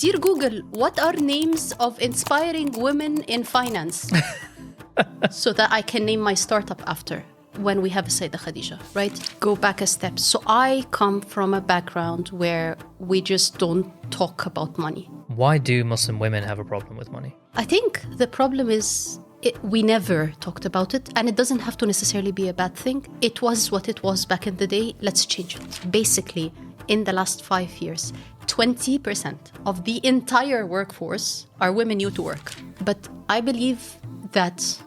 Dear Google, what are names of inspiring women in finance? So that I can name my startup after when we have a Sayyidah Khadija, right? Go back a step. So I come from a background where we just don't talk about money. Why do Muslim women have a problem with money? I think the problem is we never talked about it, and it doesn't have to necessarily be a bad thing. It was what it was back in the day. Let's change it. Basically, in the last 5 years, 20% of the entire workforce are women new to work. But I believe that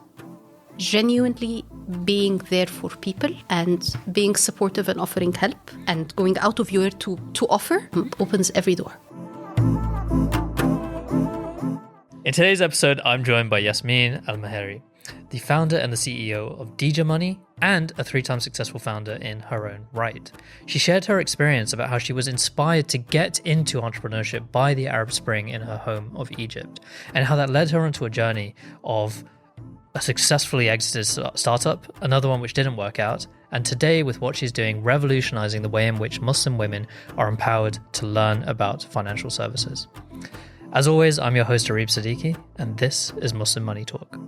genuinely being there for people and being supportive and offering help and going out of your way to offer opens every door. In today's episode, I'm joined by Yasmine El-Mehairy, the founder and the CEO of Deja Money and a 3-time successful founder in her own right. She shared her experience about how she was inspired to get into entrepreneurship by the Arab Spring in her home of Egypt, and how that led her onto a journey of a successfully exited startup, another one which didn't work out, and today with what she's doing, revolutionizing the way in which Muslim women are empowered to learn about financial services. As always, I'm your host, Arib Siddiqui, and this is Muslim Money Talk.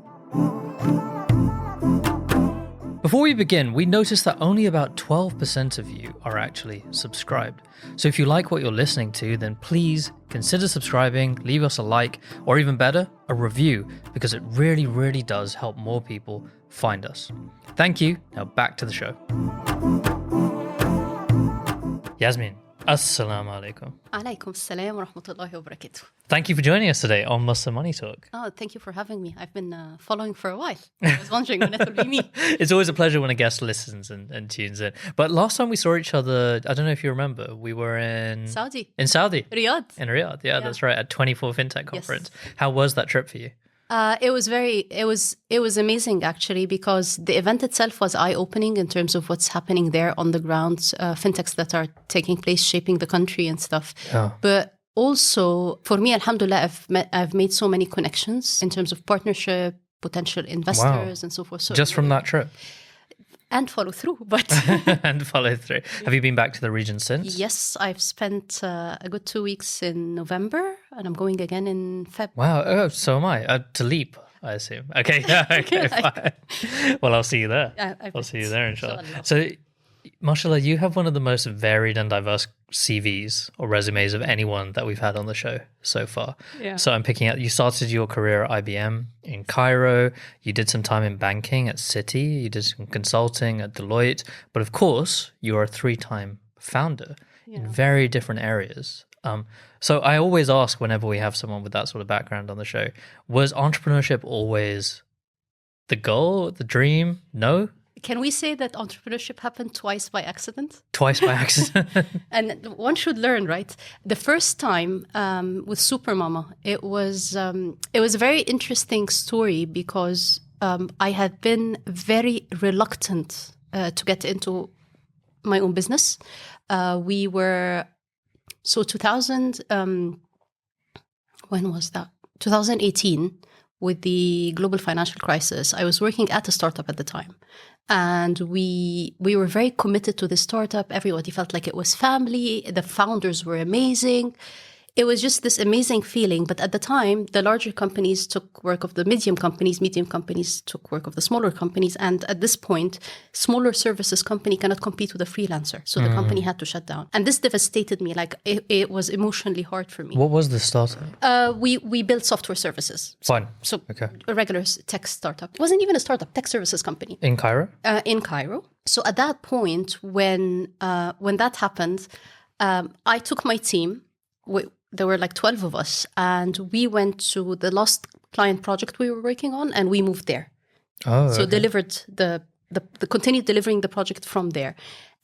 Before we begin, we noticed that only about 12% of you are actually subscribed. So if you like what you're listening to, then please consider subscribing, leave us a like, or even better, a review, because it really, really does help more people find us. Thank you. Now back to the show. Yasmeen, assalamu alaikum. Alaikum assalam wa rahmatullahi wa barakatuh. Thank you for joining us today on Muslim Money Talk. Oh, thank you for having me. I've been following for a while. I was wondering when it would be me. It's always a pleasure when a guest listens and tunes in. But last time we saw each other, I don't know if you remember, we were in Saudi. Riyadh. In Riyadh, yeah, that's right, at 24 Fintech Conference. Yes. How was that trip for you? It was amazing actually, because the event itself was eye-opening in terms of what's happening there on the ground, fintechs that are taking place, shaping the country and stuff. Yeah. But also, for me, alhamdulillah, I've made so many connections in terms of partnership, potential investors, and so forth. So just from that trip? And follow through, but and follow through. Have you been back to the region since? Yes, I've spent a good 2 weeks in November, and I'm going again in Feb. Wow, oh, so am I. To Leap, I assume. Okay, yeah, okay, fine. Well, I'll see you there. I'll see you there, inshallah. So, mashallah, you have one of the most varied and diverse CVs or resumes of anyone that we've had on the show so far. Yeah. So I'm picking out, you started your career at IBM in Cairo, you did some time in banking at Citi, you did some consulting at Deloitte, but of course, you are a 3-time founder in very different areas. So I always ask whenever we have someone with that sort of background on the show, was entrepreneurship always the goal, the dream? No? Can we say that entrepreneurship happened twice by accident? Twice by accident. And one should learn, right? The first time with Supermama, it was a very interesting story because I had been very reluctant to get into my own business. We were, so 2000, when was that? 2018, with the global financial crisis, I was working at a startup at the time. And we were very committed to the startup. Everybody felt like it was family. The founders were amazing. It was just this amazing feeling. But at the time, the larger companies took work of the medium companies took work of the smaller companies. And at this point, smaller services company cannot compete with a freelancer. So the company had to shut down. And this devastated me. Like it was emotionally hard for me. What was the startup? We built software services. Fine. So okay. A regular tech startup. It wasn't even a startup, tech services company. In Cairo? In Cairo. So at that point, when that happened, I took my team. There were like 12 of us, and we went to the last client project we were working on, and we moved there. Oh, so delivered the continued delivering the project from there,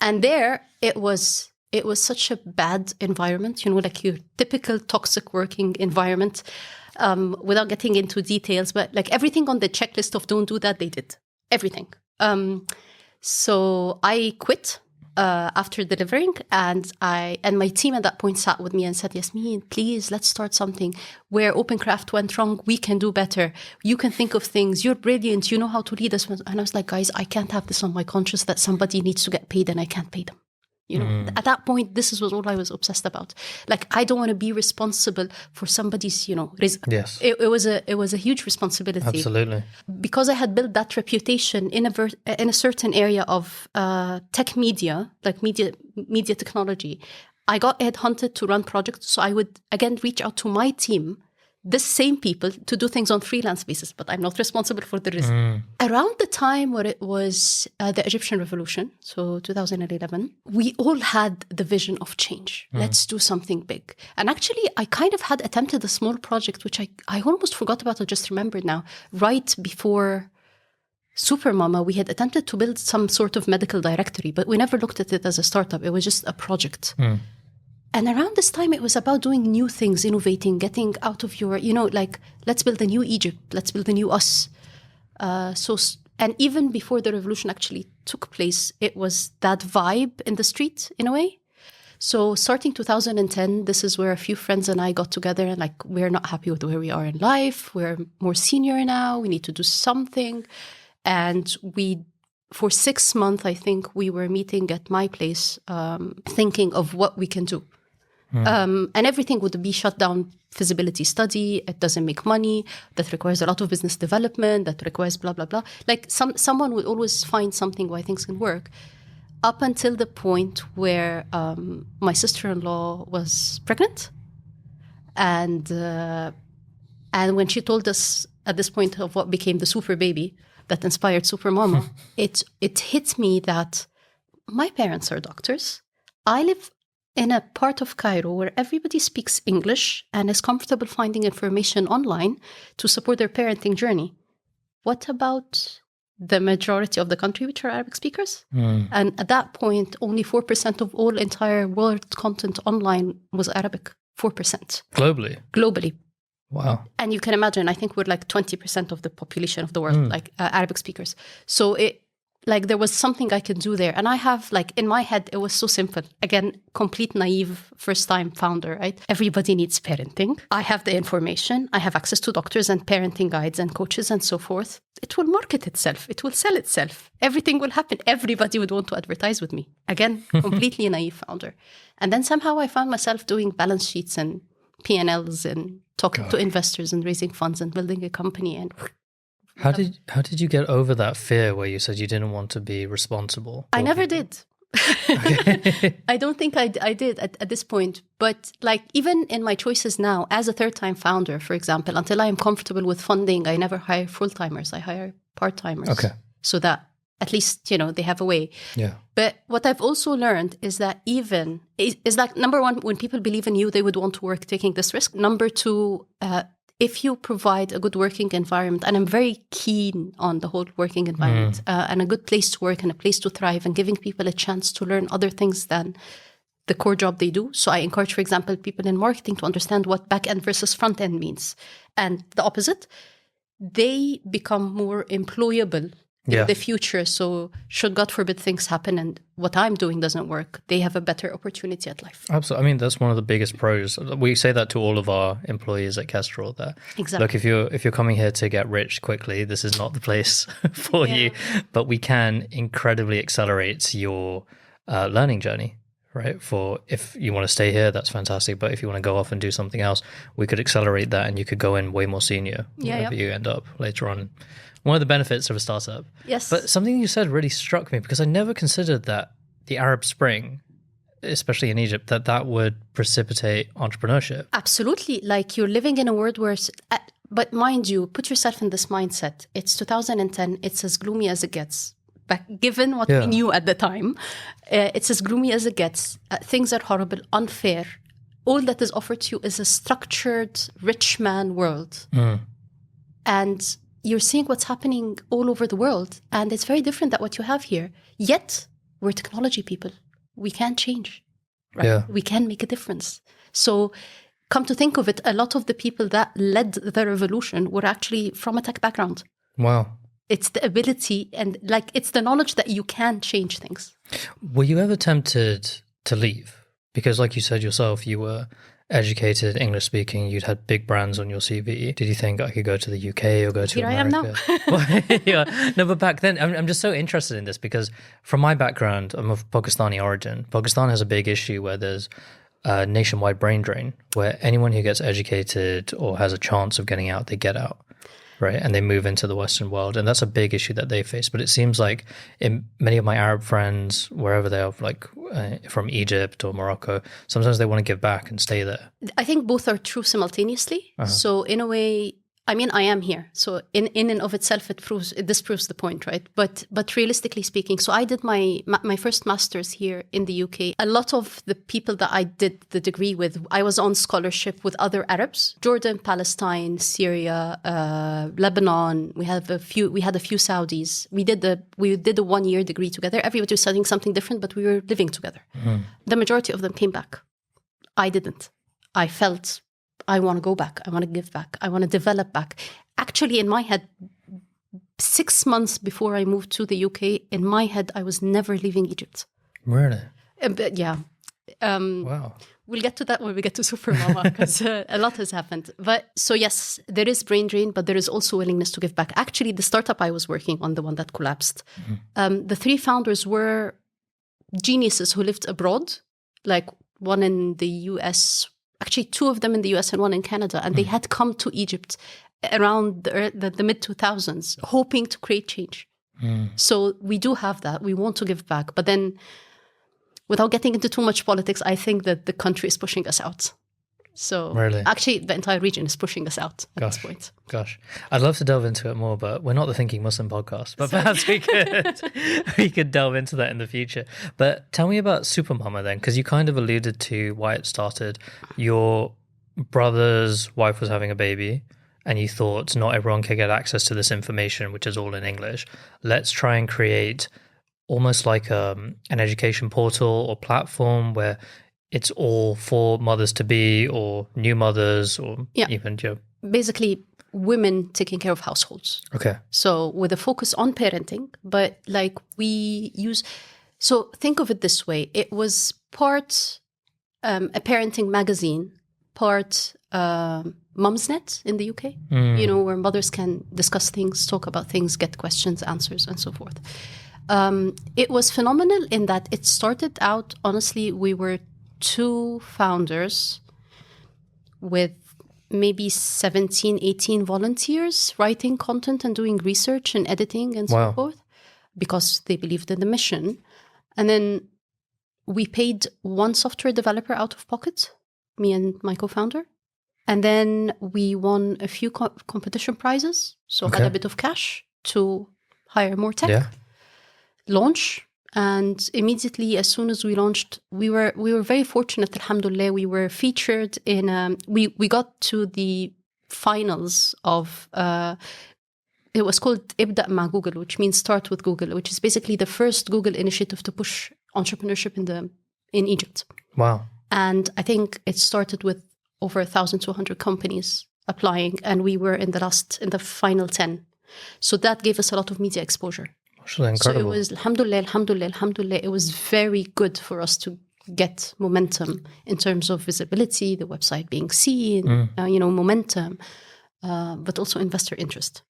and there it was such a bad environment, like your typical toxic working environment. Without getting into details, but like everything on the checklist of don't do that, they did everything. So I quit. After delivering, and my team at that point sat with me and said, Yasmeen, please, let's start something where OpenCraft went wrong. We can do better. You can think of things. You're brilliant. You know how to lead us. And I was like, guys, I can't have this on my conscience that somebody needs to get paid and I can't pay them. You know, at that point, this was all I was obsessed about. Like, I don't want to be responsible for somebody's, you know, yes. It was a huge responsibility. Absolutely. Because I had built that reputation in a certain area of tech media, like media technology. I got headhunted to run projects, so I would again reach out to my team, the same people, to do things on freelance basis, but I'm not responsible for the risk. Around the time where it was the Egyptian Revolution, so 2011, we all had the vision of change. Let's do something big. And actually, I kind of had attempted a small project, which I almost forgot about, I just remembered now. Right before Supermama, we had attempted to build some sort of medical directory, but we never looked at it as a startup. It was just a project. And around this time, it was about doing new things, innovating, getting out of your, you know, like, let's build a new Egypt, let's build a new us. And even before the revolution actually took place, it was that vibe in the street, in a way. So starting 2010, this is where a few friends and I got together and like, we're not happy with where we are in life. We're more senior now. We need to do something. And for 6 months, I think we were meeting at my place, thinking of what we can do. And everything would be shut down. Feasibility study, it doesn't make money, that requires a lot of business development, that requires blah, blah, blah. Like someone would always find something why things can work. Up until the point where my sister-in-law was pregnant. And when she told us at this point of what became the super baby that inspired Supermama, it hit me that my parents are doctors. I live in a part of Cairo where everybody speaks English and is comfortable finding information online to support their parenting journey. What about the majority of the country, which are Arabic speakers? And at that point, only 4% of all entire world content online was Arabic. 4%. Globally. Wow. And you can imagine, I think we're like 20% of the population of the world, like Arabic speakers. So there was something I can do there. And I have, like, in my head, it was so simple. Again, complete naive first-time founder, right? Everybody needs parenting. I have the information. I have access to doctors and parenting guides and coaches and so forth. It will market itself. It will sell itself. Everything will happen. Everybody would want to advertise with me. Again, completely naive founder. And then somehow I found myself doing balance sheets and P&Ls and talking to investors and raising funds and building a company. And How did you get over that fear where you said you didn't want to be responsible? I never did. I don't think I did at this point. But like, even in my choices now, as a third-time founder, for example, until I am comfortable with funding, I never hire full-timers. I hire part-timers. Okay. So that at least, you know, they have a way. Yeah. But what I've also learned is that is like, number one, when people believe in you, they would want to work taking this risk. Number two, if you provide a good working environment, and I'm very keen on the whole working environment, and a good place to work and a place to thrive, and giving people a chance to learn other things than the core job they do. So I encourage, for example, people in marketing to understand what back end versus front end means. And the opposite, they become more employable in the future. So should, God forbid, things happen and what I'm doing doesn't work, they have a better opportunity at life. Absolutely. I mean, that's one of the biggest pros. We say that to all of our employees at Kestrl, that exactly. Look, if you're coming here to get rich quickly, this is not the place for you. But we can incredibly accelerate your learning journey, right? For if you want to stay here, that's fantastic. But if you want to go off and do something else, we could accelerate that and you could go in way more senior wherever you end up later on. One of the benefits of a startup. Yes. But something you said really struck me, because I never considered that the Arab Spring, especially in Egypt, that would precipitate entrepreneurship. Absolutely. Like, you're living in a world where, but mind you, put yourself in this mindset. It's 2010. It's as gloomy as it gets. But given what we knew at the time, it's as gloomy as it gets. Things are horrible, unfair. All that is offered to you is a structured, rich man world. And you're seeing what's happening all over the world. And it's very different than what you have here. Yet, we're technology people. We can change. Right? Yeah. We can make a difference. So come to think of it, a lot of the people that led the revolution were actually from a tech background. Wow. It's the ability and it's the knowledge that you can change things. Were you ever tempted to leave? Because like you said yourself, you were educated, English speaking, you'd had big brands on your CV. Did you think I could go to the UK or go to Here America? I am now. Yeah. No, but back then, I'm just so interested in this because from my background, I'm of Pakistani origin. Pakistan has a big issue where there's a nationwide brain drain, where anyone who gets educated or has a chance of getting out, they get out. Right. And they move into the Western world. And that's a big issue that they face. But it seems like in many of my Arab friends, wherever they are, like from Egypt or Morocco, sometimes they want to give back and stay there. I think both are true simultaneously. So in a way, I mean, I am here. So in and of itself, this proves the point, right? But realistically speaking, so I did my first master's here in the UK. A lot of the people that I did the degree with, I was on scholarship with other Arabs: Jordan, Palestine, Syria, Lebanon. We had a few Saudis. We did a 1-year degree together. Everybody was studying something different, but we were living together. The majority of them came back. I didn't. I felt, I want to go back. I want to give back. I want to develop back. Actually, in my head, 6 months before I moved to the UK, in my head, I was never leaving Egypt. Really? But yeah. Wow. We'll get to that when we get to Supermama, because a lot has happened. But so yes, there is brain drain, but there is also willingness to give back. Actually, the startup I was working on, the one that collapsed, the 3 founders were geniuses who lived abroad, like one in the US, actually 2 of them in the US and 1 in Canada. And they had come to Egypt around the mid-2000s, hoping to create change. So we do have that. We want to give back. But then, without getting into too much politics, I think that the country is pushing us out. So really? Actually, the entire region is pushing us out at this point. Gosh, I'd love to delve into it more, but we're not the Thinking Muslim podcast. But perhaps we could delve into that in the future. But tell me about Supermama then, because you kind of alluded to why it started. Your brother's wife was having a baby, and you thought not everyone can get access to this information, which is all in English. Let's try and create almost like an education portal or platform where it's all for mothers-to-be or new mothers or even, basically women taking care of households. Okay. So with a focus on parenting, but like so think of it this way. It was part a parenting magazine, part Mumsnet in the UK, where mothers can discuss things, talk about things, get questions, answers, and so forth. It was phenomenal in that it started out, honestly, we were 2 founders with maybe 17, 18 volunteers writing content and doing research and editing and so forth, because they believed in the mission. And then we paid 1 software developer out of pocket, me and my co-founder. And then we won a few competition prizes. So had a bit of cash to hire more tech, launch. And immediately, as soon as we launched, we were very fortunate. Alhamdulillah, we were featured in. We got to the finals of. It was called Ibda Ma Google, which means start with Google, which is basically the first Google initiative to push entrepreneurship in Egypt. Wow! And I think it started with over 1,200 companies applying, and we were in the final 10. So that gave us a lot of media exposure. Actually, incredible. So it was, alhamdulillah, it was very good for us to get momentum in terms of visibility, the website being seen, momentum, but also investor interest.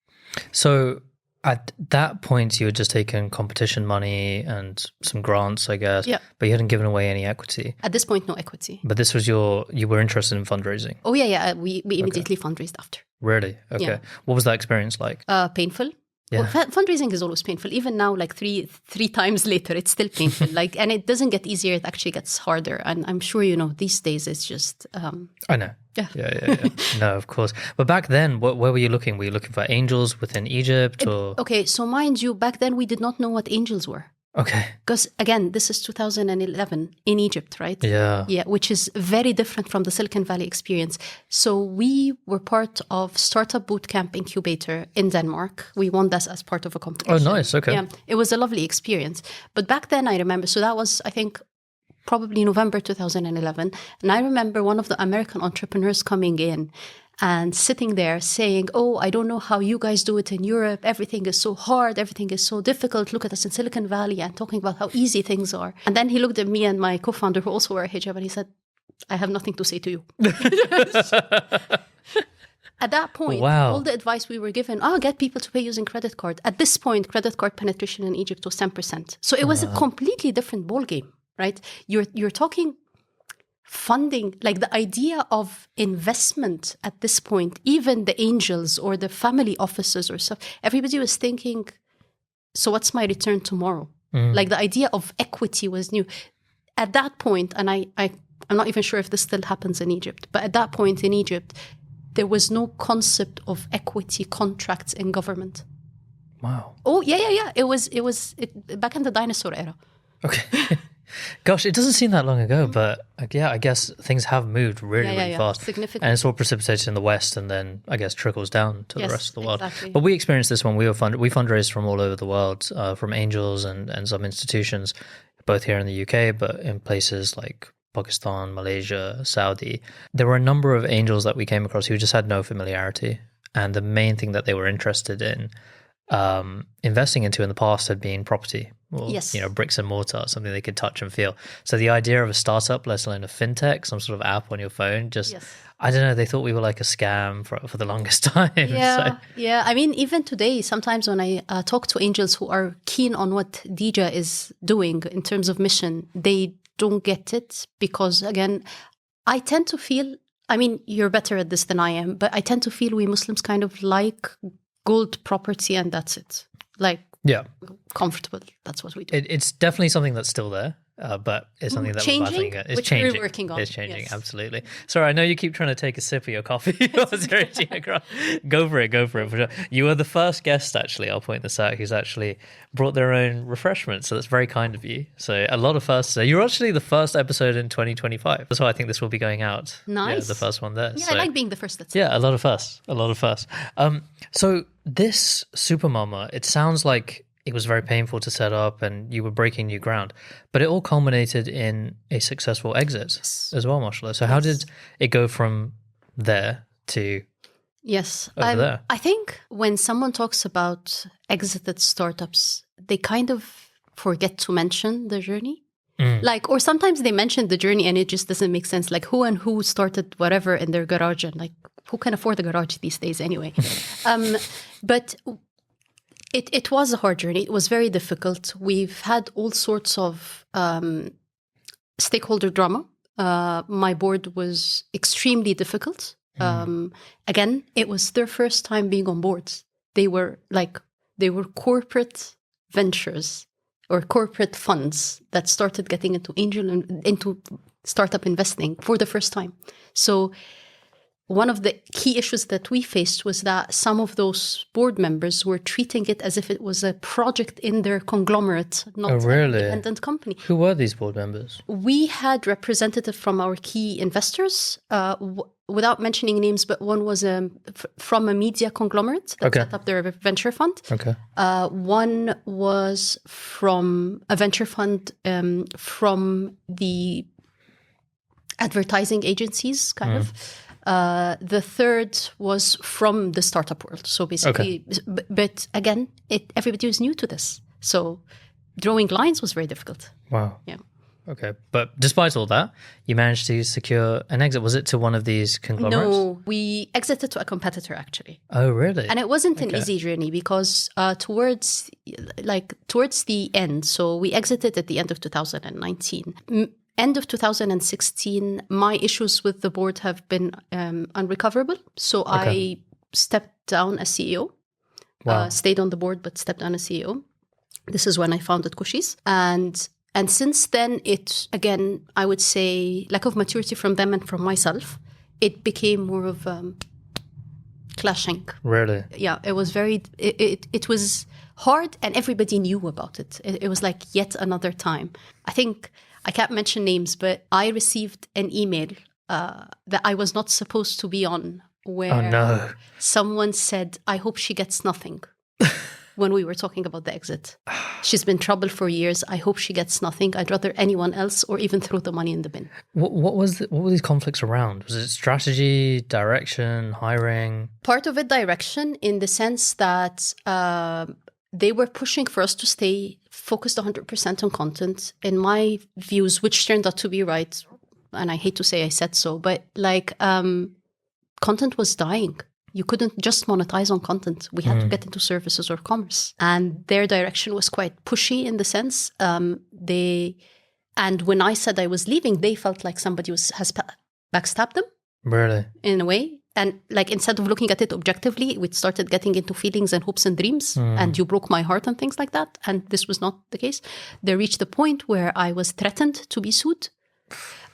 So at that point, you had just taken competition money and some grants, I guess, but you hadn't given away any equity. At this point, no equity. But this was you were interested in fundraising. Oh, yeah. We immediately fundraised after. Really? Okay. Yeah. What was that experience like? Painful. Yeah. Well, fundraising is always painful. Even now, like three times later, it's still painful. And it doesn't get easier; it actually gets harder. And I'm sure these days it's just. I know. Yeah. No, of course. But back then, where were you looking? Were you looking for angels within Egypt, or? Okay, so mind you, back then we did not know what angels were. Okay. Because again, this is 2011 in Egypt, right? Yeah. Yeah, which is very different from the Silicon Valley experience. So we were part of Startup Bootcamp Incubator in Denmark. We won that as part of a competition. Oh, nice. Okay. Yeah, it was a lovely experience. But back then I remember, so that was, I think, probably November 2011. And I remember one of the American entrepreneurs coming in and sitting there saying, oh, I don't know how you guys do it in Europe. Everything is so hard. Everything is so difficult. Look at us in Silicon Valley, and talking about how easy things are. And then he looked at me and my co-founder, who also wear hijab, and he said, I have nothing to say to you. At that point, wow. all the advice we were given, get people to pay using credit card. At this point, credit card penetration in Egypt was 10%. So it was a completely different ballgame, right? You're talking funding, like the idea of investment at this point, even the angels or the family offices or stuff, everybody was thinking, so what's my return tomorrow? Like the idea of equity was new. At that point, and I'm not even sure if this still happens in Egypt, but at that point in Egypt, there was no concept of equity contracts in government. Wow. Oh, yeah. It was back in the dinosaur era. Okay. Gosh, it doesn't seem that long ago, but yeah, I guess things have moved really fast. Significantly. And it's all precipitated in the West and then I guess trickles down to the rest of the world. Exactly. But we experienced this when we fundraised from all over the world, from angels and some institutions, both here in the UK, but in places like Pakistan, Malaysia, Saudi. There were a number of angels that we came across who just had no familiarity. And the main thing that they were interested in investing into in the past had been property, or bricks and mortar, something they could touch and feel. So the idea of a startup, let alone a fintech, some sort of app on your phone, I don't know, they thought we were like a scam for the longest time. Yeah. I mean, even today, sometimes when I talk to angels who are keen on what Dija is doing in terms of mission, they don't get it because, again, I tend to feel, I mean, you're better at this than I am, but I tend to feel we Muslims kind of like gold property and that's it. Like, comfortable. That's what we do. It's definitely something that's still there, but it's something that it's changing. We're working on. It's changing, absolutely. Sorry, I know you keep trying to take a sip of your coffee. Go for it. For sure. You were the first guest, actually, I'll point this out, who's actually brought their own refreshments. So that's very kind of you. So a lot of firsts. You're actually the first episode in 2025. That's why I think this will be going out. Nice. Yeah, the first one there. Yeah, I like being the first. A lot of firsts. So this Supermama, it sounds like it was very painful to set up and you were breaking new ground, but it all culminated in a successful exit as well, mashallah. So how did it go from there to over there? I think when someone talks about exited startups, they kind of forget to mention the journey. Like, or sometimes they mention the journey and it just doesn't make sense. Like who started whatever in their garage and like who can afford a garage these days anyway? But it was a hard journey. It was very difficult. We've had all sorts of stakeholder drama. My board was extremely difficult. Again, it was their first time being on boards. They were corporate ventures or corporate funds that started getting into startup investing for the first time. So one of the key issues that we faced was that some of those board members were treating it as if it was a project in their conglomerate, not an independent company. Who were these board members? We had representatives from our key investors, without mentioning names, but one was from a media conglomerate that set up their venture fund. One was from a venture fund from the advertising agencies, kind of. The third was from the startup world. So basically, but again, everybody was new to this. So drawing lines was very difficult. Wow. Yeah. Okay. But despite all that, you managed to secure an exit. Was it to one of these conglomerates? No, we exited to a competitor, actually. Oh, really? And it wasn't an easy journey because towards the end, so we exited at the end of 2019. End of 2016, my issues with the board have been unrecoverable. So I stepped down as CEO, stayed on the board, but stepped down as CEO. This is when I founded Cushies. And since then, again, I would say lack of maturity from them and from myself, it became more of clashing. Really? Yeah, it was it was hard and everybody knew about it. It was like yet another time. I think, I can't mention names, but I received an email that I was not supposed to be on where someone said, I hope she gets nothing. When we were talking about the exit. She's been troubled for years. I hope she gets nothing. I'd rather anyone else or even throw the money in the bin. What were these conflicts around? Was it strategy, direction, hiring? Part of it direction in the sense that they were pushing for us to stay focused 100% on content. In my views, which turned out to be right, and I hate to say I said so, but like content was dying. You couldn't just monetize on content. We had to get into services or commerce. And their direction was quite pushy in the sense. And when I said I was leaving, they felt like somebody has backstabbed them. Really? In a way. And like, instead of looking at it objectively, we started getting into feelings and hopes and dreams. And you broke my heart and things like that. And this was not the case. They reached the point where I was threatened to be sued.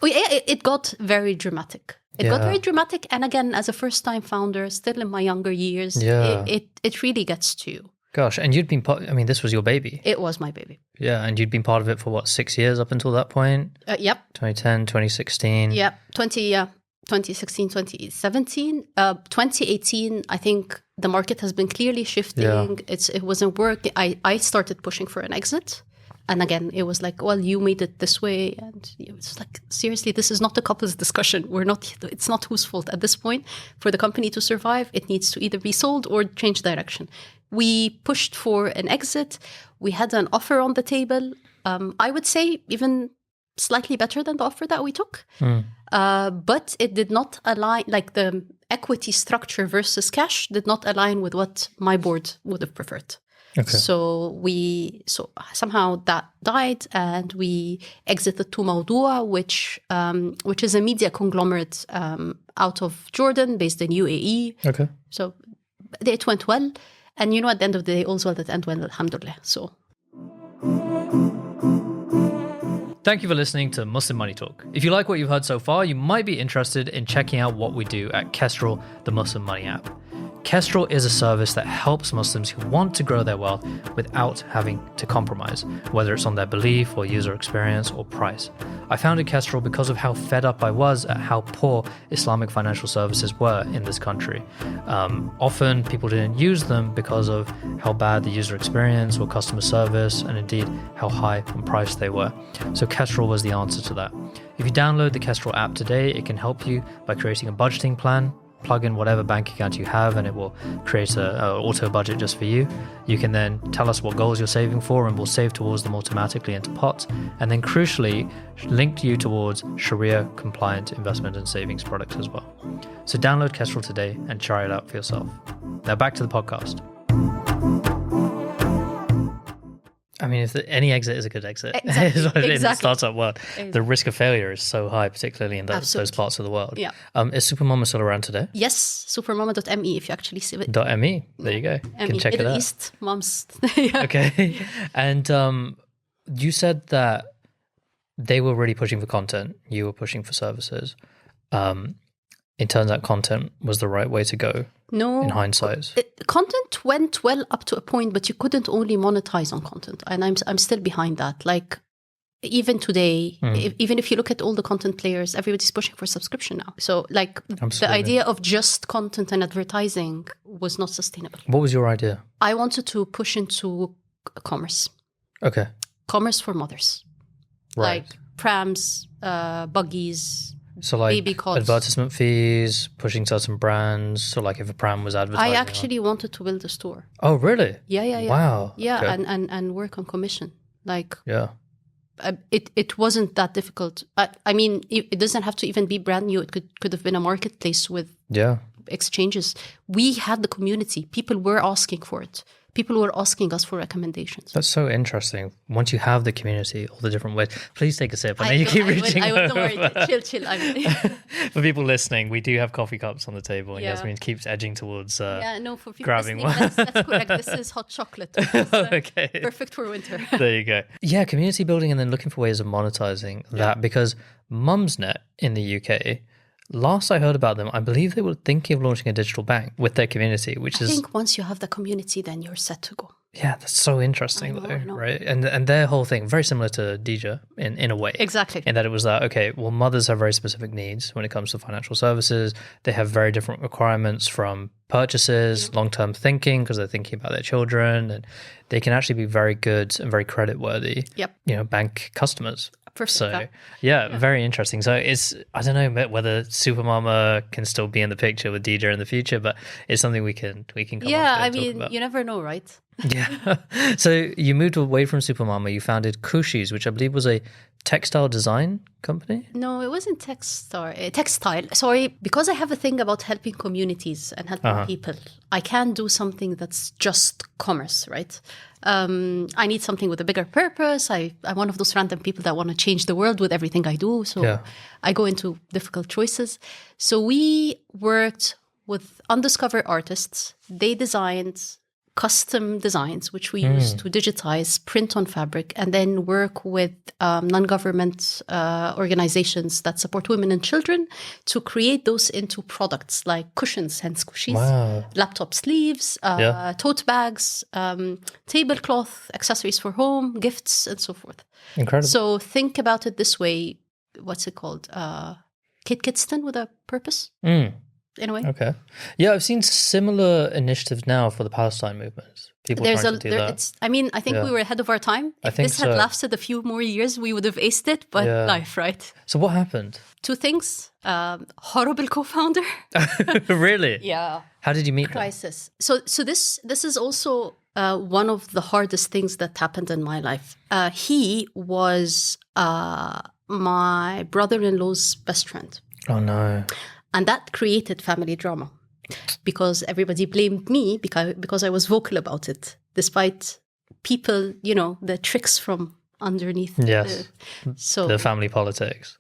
It got very dramatic. It got very dramatic. And again, as a first-time founder, still in my younger years, it really gets to you. Gosh, and you'd been this was your baby. It was my baby. Yeah, and you'd been part of it for what, 6 years up until that point? Yep. 2010, 2016. Yeah, 2016, 2017. 2018, I think the market has been clearly shifting. Yeah. It wasn't working. I started pushing for an exit. And again, it was like, well, you made it this way. And it's like, seriously, this is not a couple's discussion. It's not whose fault at this point. For the company to survive, it needs to either be sold or change direction. We pushed for an exit. We had an offer on the table. I would say even slightly better than the offer that we took. But it did not align, like the equity structure versus cash did not align with what my board would have preferred. Okay. So somehow that died, and we exited to Mawdua, which is a media conglomerate out of Jordan, based in UAE. Okay. So it went well, and at the end of the day, all's well that ends well, alhamdulillah. So. Thank you for listening to Muslim Money Talk. If you like what you've heard so far, you might be interested in checking out what we do at Kestrl, the Muslim Money app. Kestrl is a service that helps Muslims who want to grow their wealth without having to compromise, whether it's on their belief or user experience or price. I founded Kestrl because of how fed up I was at how poor Islamic financial services were in this country. Often people didn't use them because of how bad the user experience or customer service, and indeed how high on price they were. So Kestrl was the answer to that. If you download the Kestrl app today, it can help you by creating a budgeting plan. Plug in whatever bank account you have and it will create an auto budget just for you. You can then tell us what goals you're saving for and we'll save towards them automatically into pots, and then crucially link you towards Sharia compliant investment and savings products as well. So download Kestrl today and try it out for yourself. Now back to the podcast. I mean, if any exit is a good exit, exactly. In the startup world, exactly. The risk of failure is so high, particularly in those parts of the world. Yeah. Is Supermama still around today? Yes, supermama.me if you actually see it. .me, there you go. You can check Middle it out. East, moms. Yeah. Okay. And you said that they were really pushing for content. You were pushing for services. It turns out content was the right way to go. No. In hindsight. Content went well up to a point, but you couldn't only monetize on content. And I'm still behind that. Like, even today, even if you look at all the content players, everybody's pushing for subscription now. So, like, the idea of just content and advertising was not sustainable. What was your idea? I wanted to push into commerce. Okay. Commerce for mothers. Right. Like prams, buggies, so like baby cots. Advertisement fees, pushing certain brands. So like if a pram was advertising. I actually wanted to build a store. Oh, really? Yeah. Wow. Yeah, okay. and work on commission. Like, yeah. It wasn't that difficult. I mean, it doesn't have to even be brand new. It could have been a marketplace with exchanges. We had the community. People were asking for it. People were asking us for recommendations. That's so interesting. Once you have the community, all the different ways. Please take a sip. I know you keep reaching over. Don't worry. Chill. For people listening, we do have coffee cups on the table, and Yasmeen keeps edging towards for people grabbing one. one. That's correct. This is hot chocolate. Okay. Perfect for winter. There you go. Yeah, community building and then looking for ways of monetizing that, because Mumsnet in the UK, last I heard about them, I believe they were thinking of launching a digital bank with their community, I think once you have the community, then you're set to go. Yeah, that's so interesting, though, right? And their whole thing, very similar to Dija in a way. Exactly. In that it was that, okay, well, mothers have very specific needs when it comes to financial services. They have very different requirements from purchases, long-term thinking, because they're thinking about their children, and they can actually be very good and very credit-worthy, bank customers. Perfect. So, very interesting. So I don't know whether Supermama can still be in the picture with Dija in the future, but it's something we can come I and mean, talk about. you never know, right? Yeah. So you moved away from Supermama. You founded Cushies, which I believe was a textile design company. No, it wasn't textile. Sorry, because I have a thing about helping communities and helping people. I can't do something that's just commerce, right? I need something with a bigger purpose. I'm one of those random people that want to change the world with everything I do. So I go into difficult choices. So we worked with undiscovered artists. They designed custom designs, which we use to digitize, print on fabric, and then work with non-government organizations that support women and children to create those into products like cushions, hence Cushies, laptop sleeves, tote bags, tablecloth, accessories for home, gifts, and so forth. Incredible. So think about it this way. What's it called? Kidston with a purpose? In a way. Okay. Yeah, I've seen similar initiatives now for the Palestine movements. People trying to do that. I think we were ahead of our time. If this had lasted a few more years, we would have aced it, but life, right? So what happened? Two things. Horrible co-founder. Really? Yeah. How did you meet Crisis. So this is also one of the hardest things that happened in my life. He was my brother-in-law's best friend. Oh, no. And that created family drama because everybody blamed me because I was vocal about it, despite people, the tricks from underneath. Yes. The family politics.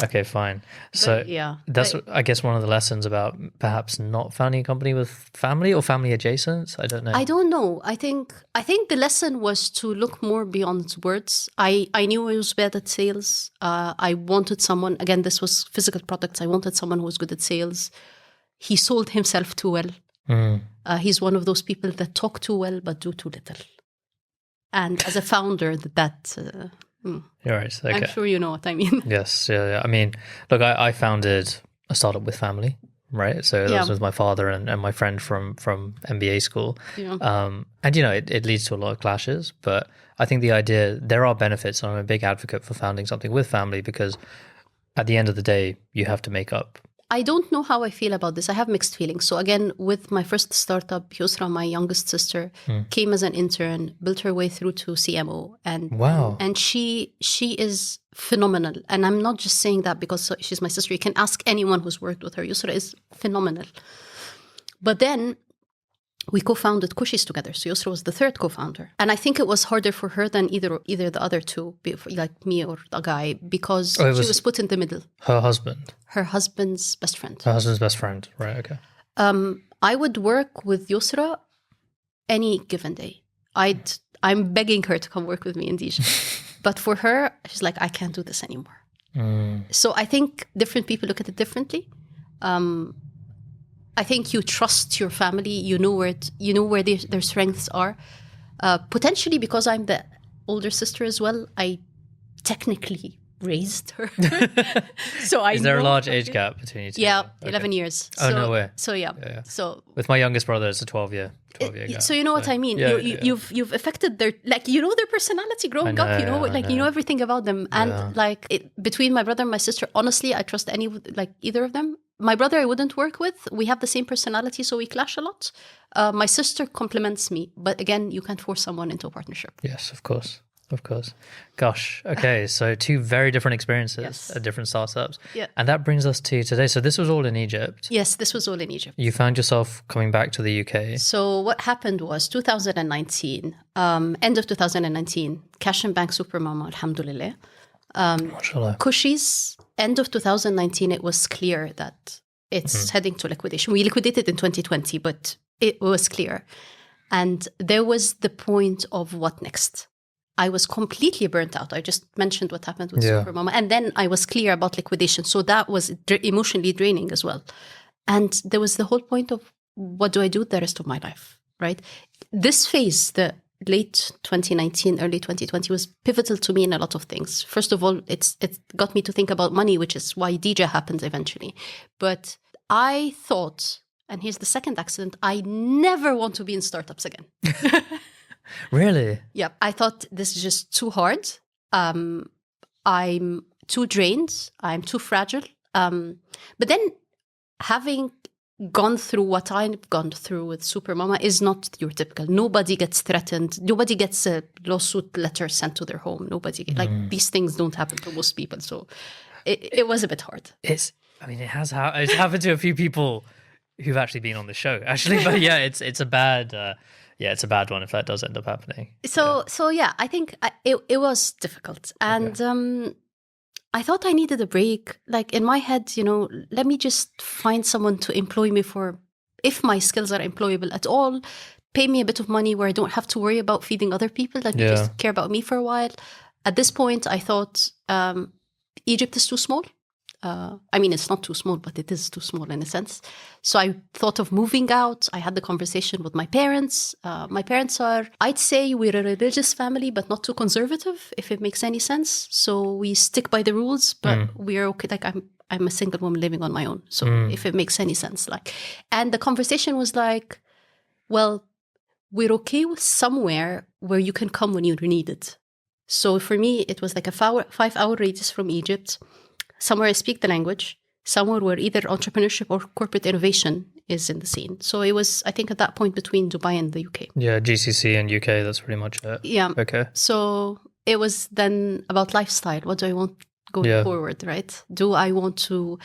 Okay, fine. So that's, I guess, one of the lessons about perhaps not founding a company with family or family adjacent. I don't know. I don't know. I think the lesson was to look more beyond words. I knew I was bad at sales. I wanted someone, again, this was physical products. I wanted someone who was good at sales. He sold himself too well. He's one of those people that talk too well but do too little. And as a founder, You're right. Okay. I'm sure you know what I mean. Yes. Yeah. I mean, look, I founded a startup with family, right? So that was with my father and my friend from MBA school. Yeah. And, it leads to a lot of clashes. But I think the idea, there are benefits. I'm a big advocate for founding something with family because at the end of the day, you have to make up. I don't know how I feel about this. I have mixed feelings. So again, with my first startup, Yusra, my youngest sister, came as an intern, built her way through to CMO. And she is phenomenal. And I'm not just saying that because she's my sister. You can ask anyone who's worked with her. Yusra is phenomenal. But then we co-founded Cushies together. So Yusra was the third co-founder. And I think it was harder for her than either the other two, like me or the guy, because she was put in the middle. Her husband? Her husband's best friend. Her husband's best friend. Right, okay. I would work with Yusra any given day. I'm begging her to come work with me in Dija. But for her, she's like, I can't do this anymore. So I think different people look at it differently. I think you trust your family. You know where their strengths are. Potentially because I'm the older sister as well, I technically raised her. So Is there a large age gap between you two? Yeah, okay. 11 years. Oh, no way. So yeah. So with my youngest brother, it's a 12-year gap. So you know what I mean? You've affected their, their personality growing up, you know everything about them. And between my brother and my sister, honestly, I trust either of them. My brother I wouldn't work with. We have the same personality, so we clash a lot. My sister complements me. But again, you can't force someone into a partnership. Yes, of course. Of course. Gosh. Okay. So two very different experiences at different startups. Yeah. And that brings us to today. So this was all in Egypt. Yes, this was all in Egypt. You found yourself coming back to the UK. So what happened was 2019, end of 2019, Cash and Bank Supermama, alhamdulillah. Cushies, end of 2019, it was clear that it's heading to liquidation. We liquidated in 2020, but it was clear. And there was the point of what next? I was completely burnt out. I just mentioned what happened with Supermama. And then I was clear about liquidation. So that was emotionally draining as well. And there was the whole point of what do I do the rest of my life, right? This phase, the late 2019, early 2020 was pivotal to me in a lot of things. First of all, it got me to think about money, which is why Dija happened eventually. But I thought, and here's the second accident, I never want to be in startups again. Really? Yeah. I thought this is just too hard. I'm too drained. I'm too fragile. But then having gone through what I've gone through with Supermama is not your typical. Nobody gets threatened. Nobody gets a lawsuit letter sent to their home. Like these things don't happen to most people. So it was a bit hard. It's happened to a few people who've actually been on the show, actually. But yeah, it's a bad it's a bad one if that does end up happening. So I think it was difficult, and I thought I needed a break. Like in my head, let me just find someone to employ me for, if my skills are employable at all, pay me a bit of money where I don't have to worry about feeding other people. Like just care about me for a while. At this point, I thought Egypt is too small. It's not too small, but it is too small in a sense. So I thought of moving out. I had the conversation with my parents. My parents are, I'd say we're a religious family, but not too conservative, if it makes any sense. So we stick by the rules, but we're okay. Like I'm a single woman living on my own. So if it makes any sense, and the conversation was like, well, we're okay with somewhere where you can come when you're needed. So for me, it was like a 5-hour radius from Egypt. Somewhere I speak the language, somewhere where either entrepreneurship or corporate innovation is in the scene. So it was, I think, at that point between Dubai and the UK. Yeah, GCC and UK, that's pretty much it. Yeah. Okay. So it was then about lifestyle. What do I want going forward, right? Do I want to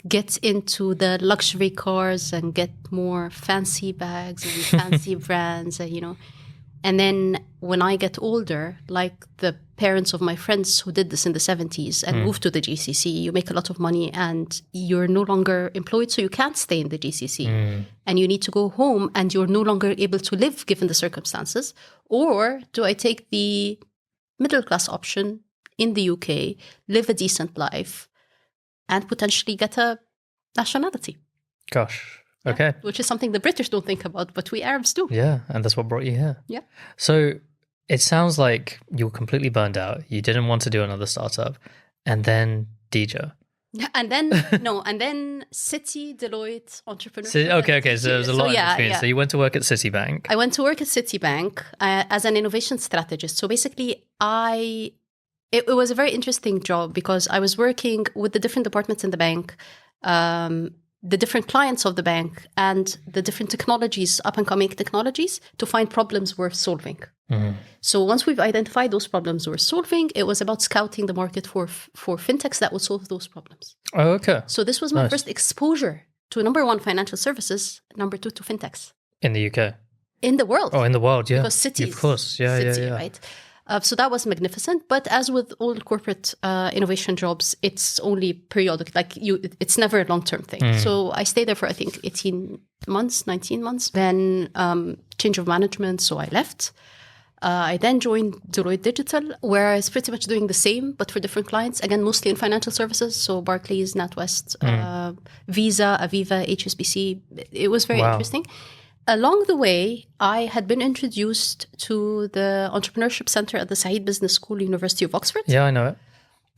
get into the luxury cars and get more fancy bags and fancy brands, And then when I get older, like the parents of my friends who did this in the 70s and moved to the GCC, you make a lot of money and you're no longer employed, so you can't stay in the GCC. And you need to go home and you're no longer able to live given the circumstances. Or do I take the middle class option in the UK, live a decent life, and potentially get a nationality? Gosh. Okay. Which is something the British don't think about, but we Arabs do. Yeah, and that's what brought you here. Yeah. So it sounds like you were completely burned out. You didn't want to do another startup. And then Dija. And then Citi, Deloitte, entrepreneurship. Okay. So there was a lot in between. Yeah. So you went to work at Citibank. I went to work at Citibank as an innovation strategist. So basically, it was a very interesting job because I was working with the different departments in the bank, the different clients of the bank, and the different technologies, up-and-coming technologies, to find problems worth solving. So once we've identified those problems we're solving, it was about scouting the market for fintechs that would solve those problems. Oh, okay. So this was my first exposure to, number one, financial services, number two, to fintechs. In the UK? In the world. Oh, in the world, yeah. Because cities. Of course, yeah. Right? So that was magnificent. But as with all corporate innovation jobs, it's only periodic. It's never a long-term thing. So I stayed there for, I think, 19 months. Then change of management, so I left. I then joined Deloitte Digital, where I was pretty much doing the same, but for different clients. Again, mostly in financial services. So Barclays, NatWest, Visa, Aviva, HSBC. It was very interesting. Along the way, I had been introduced to the Entrepreneurship Center at the Said Business School, University of Oxford. Yeah, I know it.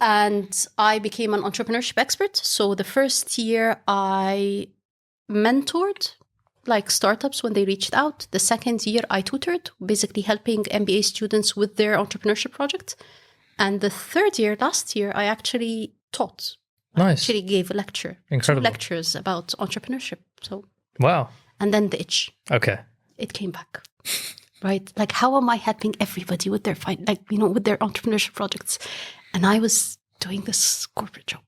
And I became an entrepreneurship expert. So the first year I mentored startups when they reached out. The second year I tutored, basically helping MBA students with their entrepreneurship project. And the third year, last year, I actually taught. Nice. I actually gave a lecture. Incredible. 2 lectures about entrepreneurship. So wow. And then the itch. Okay. It came back. Right? Like, how am I helping everybody with their with their entrepreneurship projects? And I was doing this corporate job,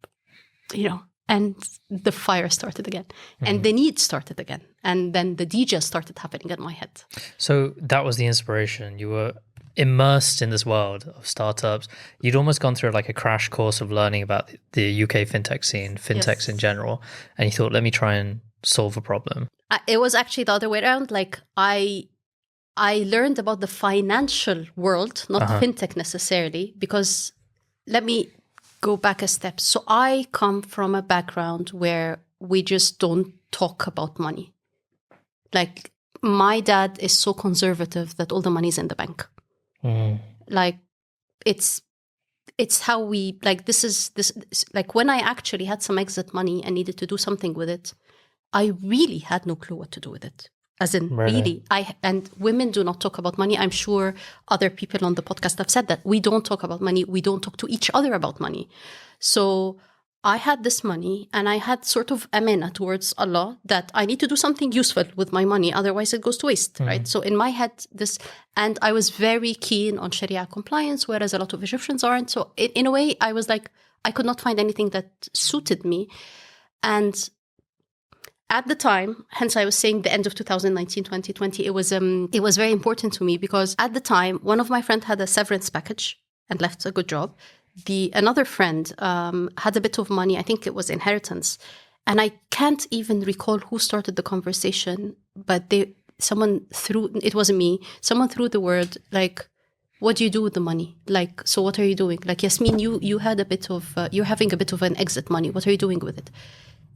and the fire started again. And the need started again. And then the Dija started happening in my head. So that was the inspiration. You were immersed in this world of startups. You'd almost gone through a crash course of learning about the UK fintech scene, fintechs in general. And you thought, let me try and solve a problem. It was actually the other way around. I learned about the financial world, not fintech necessarily, because let me go back a step. So I come from a background where we just don't talk about money. My dad is so conservative that all the money's in the bank. It's how we, when I actually had some exit money and needed to do something with it, I really had no clue what to do with it. As in, really, and women do not talk about money. I'm sure other people on the podcast have said that. We don't talk about money. We don't talk to each other about money. So I had this money and I had sort of amana towards Allah that I need to do something useful with my money, otherwise it goes to waste, right? So in my head, and I was very keen on Sharia compliance, whereas a lot of Egyptians aren't. So in a way, I was like, I could not find anything that suited me. And at the time, hence I was saying the end of 2019, 2020, it was very important to me because at the time, one of my friends had a severance package and left a good job. Another friend had a bit of money. I think it was inheritance. And I can't even recall who started the conversation, but it wasn't me. Someone threw the word like, what do you do with the money? Like, so what are you doing? Like, Yasmeen, you had a bit of, you're having a bit of an exit money. What are you doing with it?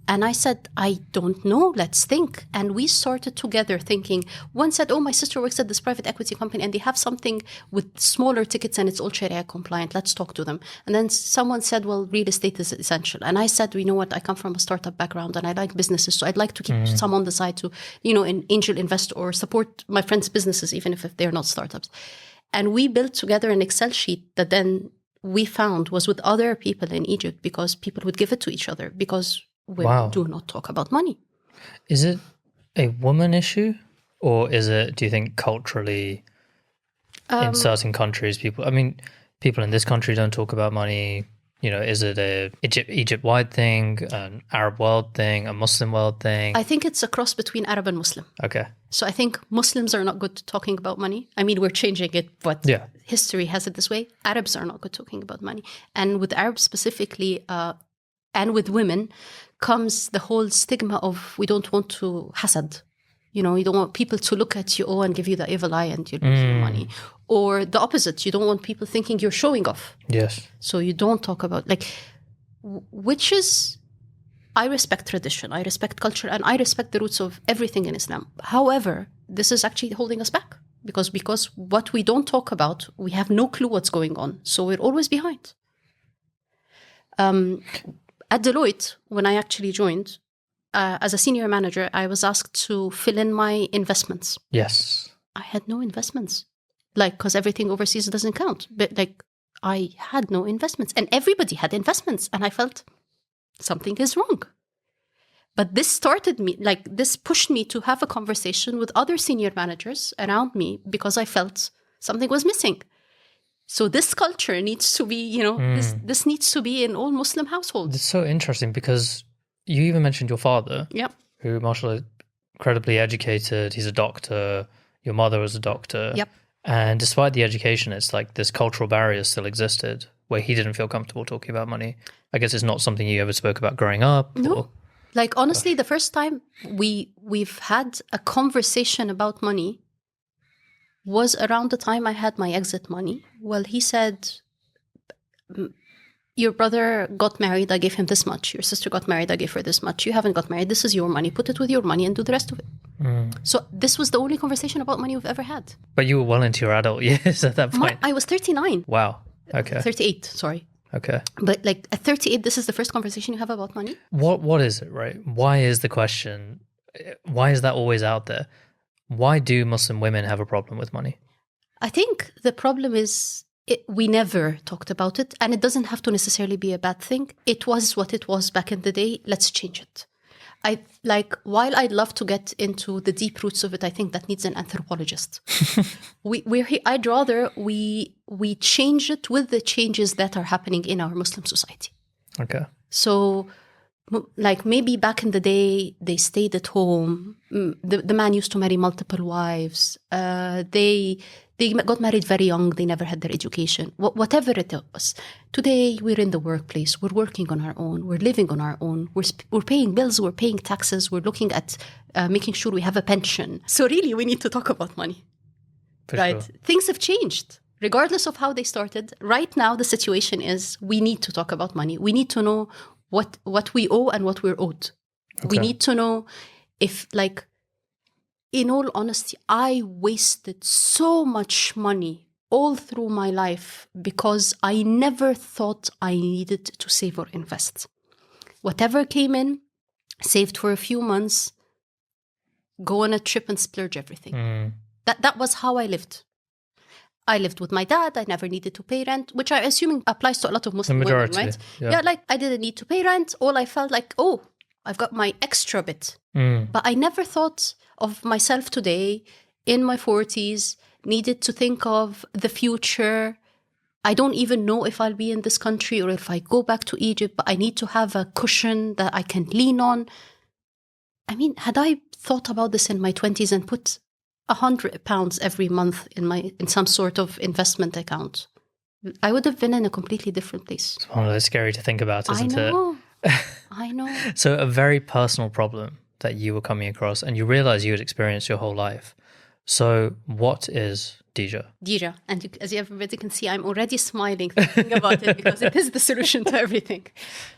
And I said, I don't know, let's think. And we started together thinking. One said, oh, my sister works at this private equity company and they have something with smaller tickets and it's all Sharia compliant. Let's talk to them. And then someone said, well, real estate is essential. And I said, you know what, I come from a startup background and I like businesses. So I'd like to keep some on the side to, an angel investor or support my friends' businesses, even if they're not startups. And we built together an Excel sheet that then we found was with other people in Egypt because people would give it to each other because women do not talk about money. Is it a woman issue or is it, do you think, culturally in certain countries, people in this country don't talk about money? Is it a Egypt-wide thing, an Arab world thing, a Muslim world thing? I think it's a cross between Arab and Muslim. Okay. So I think Muslims are not good at talking about money. We're changing it, but history has it this way. Arabs are not good talking about money. And with Arabs specifically, and with women, comes the whole stigma of we don't want to hasad. You don't want people to look at you and give you the evil eye and you lose your money. Or the opposite, you don't want people thinking you're showing off. Yes. So you don't talk about, which is, I respect tradition, I respect culture, and I respect the roots of everything in Islam. However, this is actually holding us back because what we don't talk about, we have no clue what's going on. So we're always behind. At Deloitte, when I actually joined, as a senior manager, I was asked to fill in my investments. Yes. I had no investments. Because everything overseas doesn't count. But I had no investments. And everybody had investments. And I felt something is wrong. But this this pushed me to have a conversation with other senior managers around me because I felt something was missing. So this culture needs to be, this needs to be in all Muslim households. It's so interesting because you even mentioned your father, who, mashallah, incredibly educated. He's a doctor. Your mother was a doctor. Yep. And despite the education, it's like this cultural barrier still existed where he didn't feel comfortable talking about money. I guess it's not something you ever spoke about growing up. No. Honestly, the first time we've had a conversation about money was around the time I had my exit money. Well, he said, your brother got married, I gave him this much. Your sister got married, I gave her this much. You haven't got married, this is your money. Put it with your money and do the rest of it. So this was the only conversation about money we've ever had. But you were well into your adult years at that point. I was 39. Wow. Okay. 38, sorry. Okay. But at 38, this is the first conversation you have about money? What is it, right? Why is the question, why is that always out there? Why do Muslim women have a problem with money? I think the problem is we never talked about it, and it doesn't have to necessarily be a bad thing. It was what it was back in the day. Let's change it. While I'd love to get into the deep roots of it, I think that needs an anthropologist. I'd rather we change it with the changes that are happening in our Muslim society. Okay. So, maybe back in the day, they stayed at home. The man used to marry multiple wives. They got married very young. They never had their education. Whatever it was. Today, we're in the workplace. We're working on our own. We're living on our own. We're paying bills. We're paying taxes. We're looking at making sure we have a pension. So really, we need to talk about money. For right? Sure. Things have changed. Regardless of how they started, right now, the situation is we need to talk about money. We need to know what we owe and what we're owed. Okay. We need to know if, in all honesty, I wasted so much money all through my life because I never thought I needed to save or invest. Whatever came in, saved for a few months, go on a trip and splurge everything. That was how I lived. I lived with my dad. I never needed to pay rent, which I assuming applies to a lot of Muslim women, right? Yeah, like I didn't need to pay rent. All I felt like, oh, I've got my extra bit. But I never thought of myself today in my 40s, needed to think of the future. I don't even know if I'll be in this country or if I go back to Egypt, but I need to have a cushion that I can lean on. I mean, had I thought about this in my 20s and put £100 every month in some sort of investment account, I would have been in a completely different place. It's one of those scary to think about, isn't it? I know. So a very personal problem that you were coming across, and you realize you had experienced your whole life. So what is Dija? Dija, and as everybody can see, I'm already smiling thinking about it because it is the solution to everything.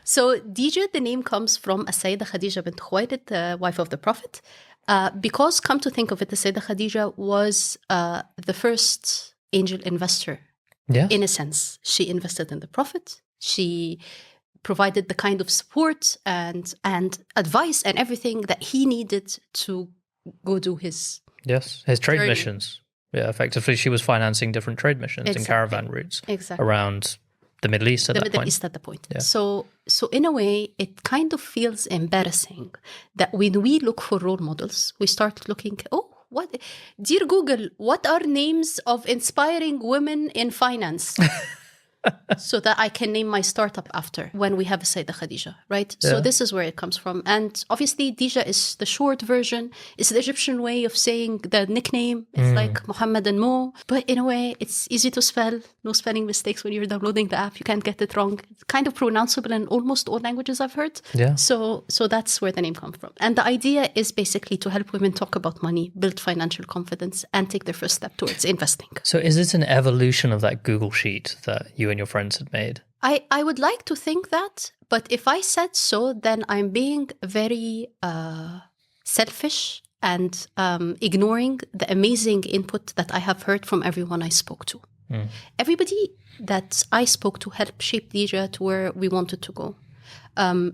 So Dija, the name comes from Sayyida Khadija bint Khuwaylid, the wife of the Prophet. Because, come to think of it, the Sayyida Khadija was the first angel investor. Yeah. In a sense, she invested in the Prophet. She provided the kind of support and advice and everything that he needed to go do his his trade journey. Missions. Yeah, effectively, she was financing different trade missions and caravan routes around the Middle East at that point. The Middle East at the point. Yeah. So in a way, it kind of feels embarrassing that when we look for role models, we start looking, what? Dear Google, what are names of inspiring women in finance? So that I can name my startup after when we have a Sayyida Khadija, right? Yeah. So this is where it comes from. And obviously, Dija is the short version. It's the Egyptian way of saying the nickname. It's like Muhammad and Mo. But in a way, it's easy to spell. No spelling mistakes when you're downloading the app. You can't get it wrong. It's kind of pronounceable in almost all languages I've heard. Yeah. So that's where the name comes from. And the idea is basically to help women talk about money, build financial confidence, and take their first step towards investing. So is it an evolution of that Google sheet that you and your friends had made? I would like to think that, but if I said so, then I'm being very selfish and ignoring the amazing input that I have heard from everyone I spoke to. Everybody that I spoke to helped shape Dija to where we wanted to go.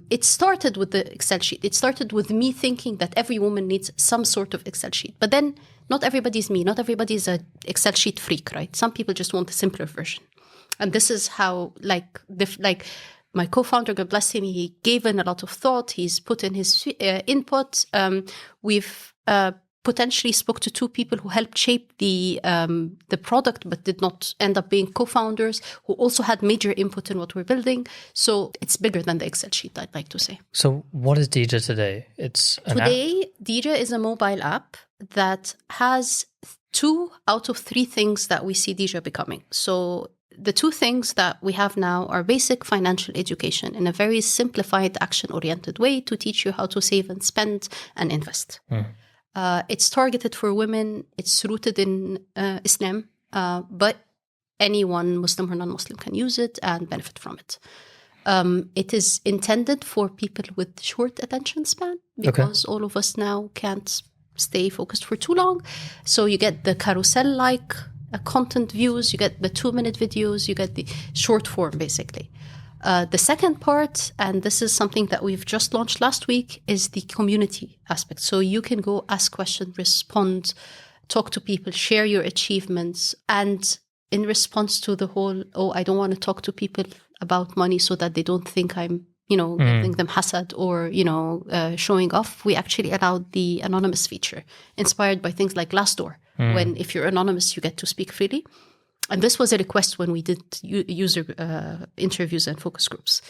It started with the Excel sheet. It started with me thinking that every woman needs some sort of Excel sheet. But then not everybody's me. Not everybody's an Excel sheet freak, right? Some people just want a simpler version. And this is how, like my co-founder, God bless him, he gave in a lot of thought. He's put in his input. We've potentially spoke to 2 people who helped shape the product, but did not end up being co-founders, who also had major input in what we're building. So it's bigger than the Excel sheet, I'd like to say. So what is Dija today? It's an app? Dija is a mobile app that has 2 out of 3 things that we see Dija becoming. So the 2 things that we have now are basic financial education in a very simplified, action-oriented way to teach you how to save and spend and invest. It's targeted for women. It's rooted in Islam, but anyone, Muslim or non-Muslim, can use it and benefit from it. It is intended for people with short attention span because all of us now can't stay focused for too long. So you get the carousel-like content views, you get the 2-minute videos, you get the short form, basically. The second part, and this is something that we've just launched last week, is the community aspect. So you can go ask questions, respond, talk to people, share your achievements. And in response to the whole, I don't want to talk to people about money so that they don't think I'm, giving them hasad or, showing off, we actually allowed the anonymous feature, inspired by things like Glassdoor. When if you're anonymous, you get to speak freely. And this was a request when we did user interviews and focus groups.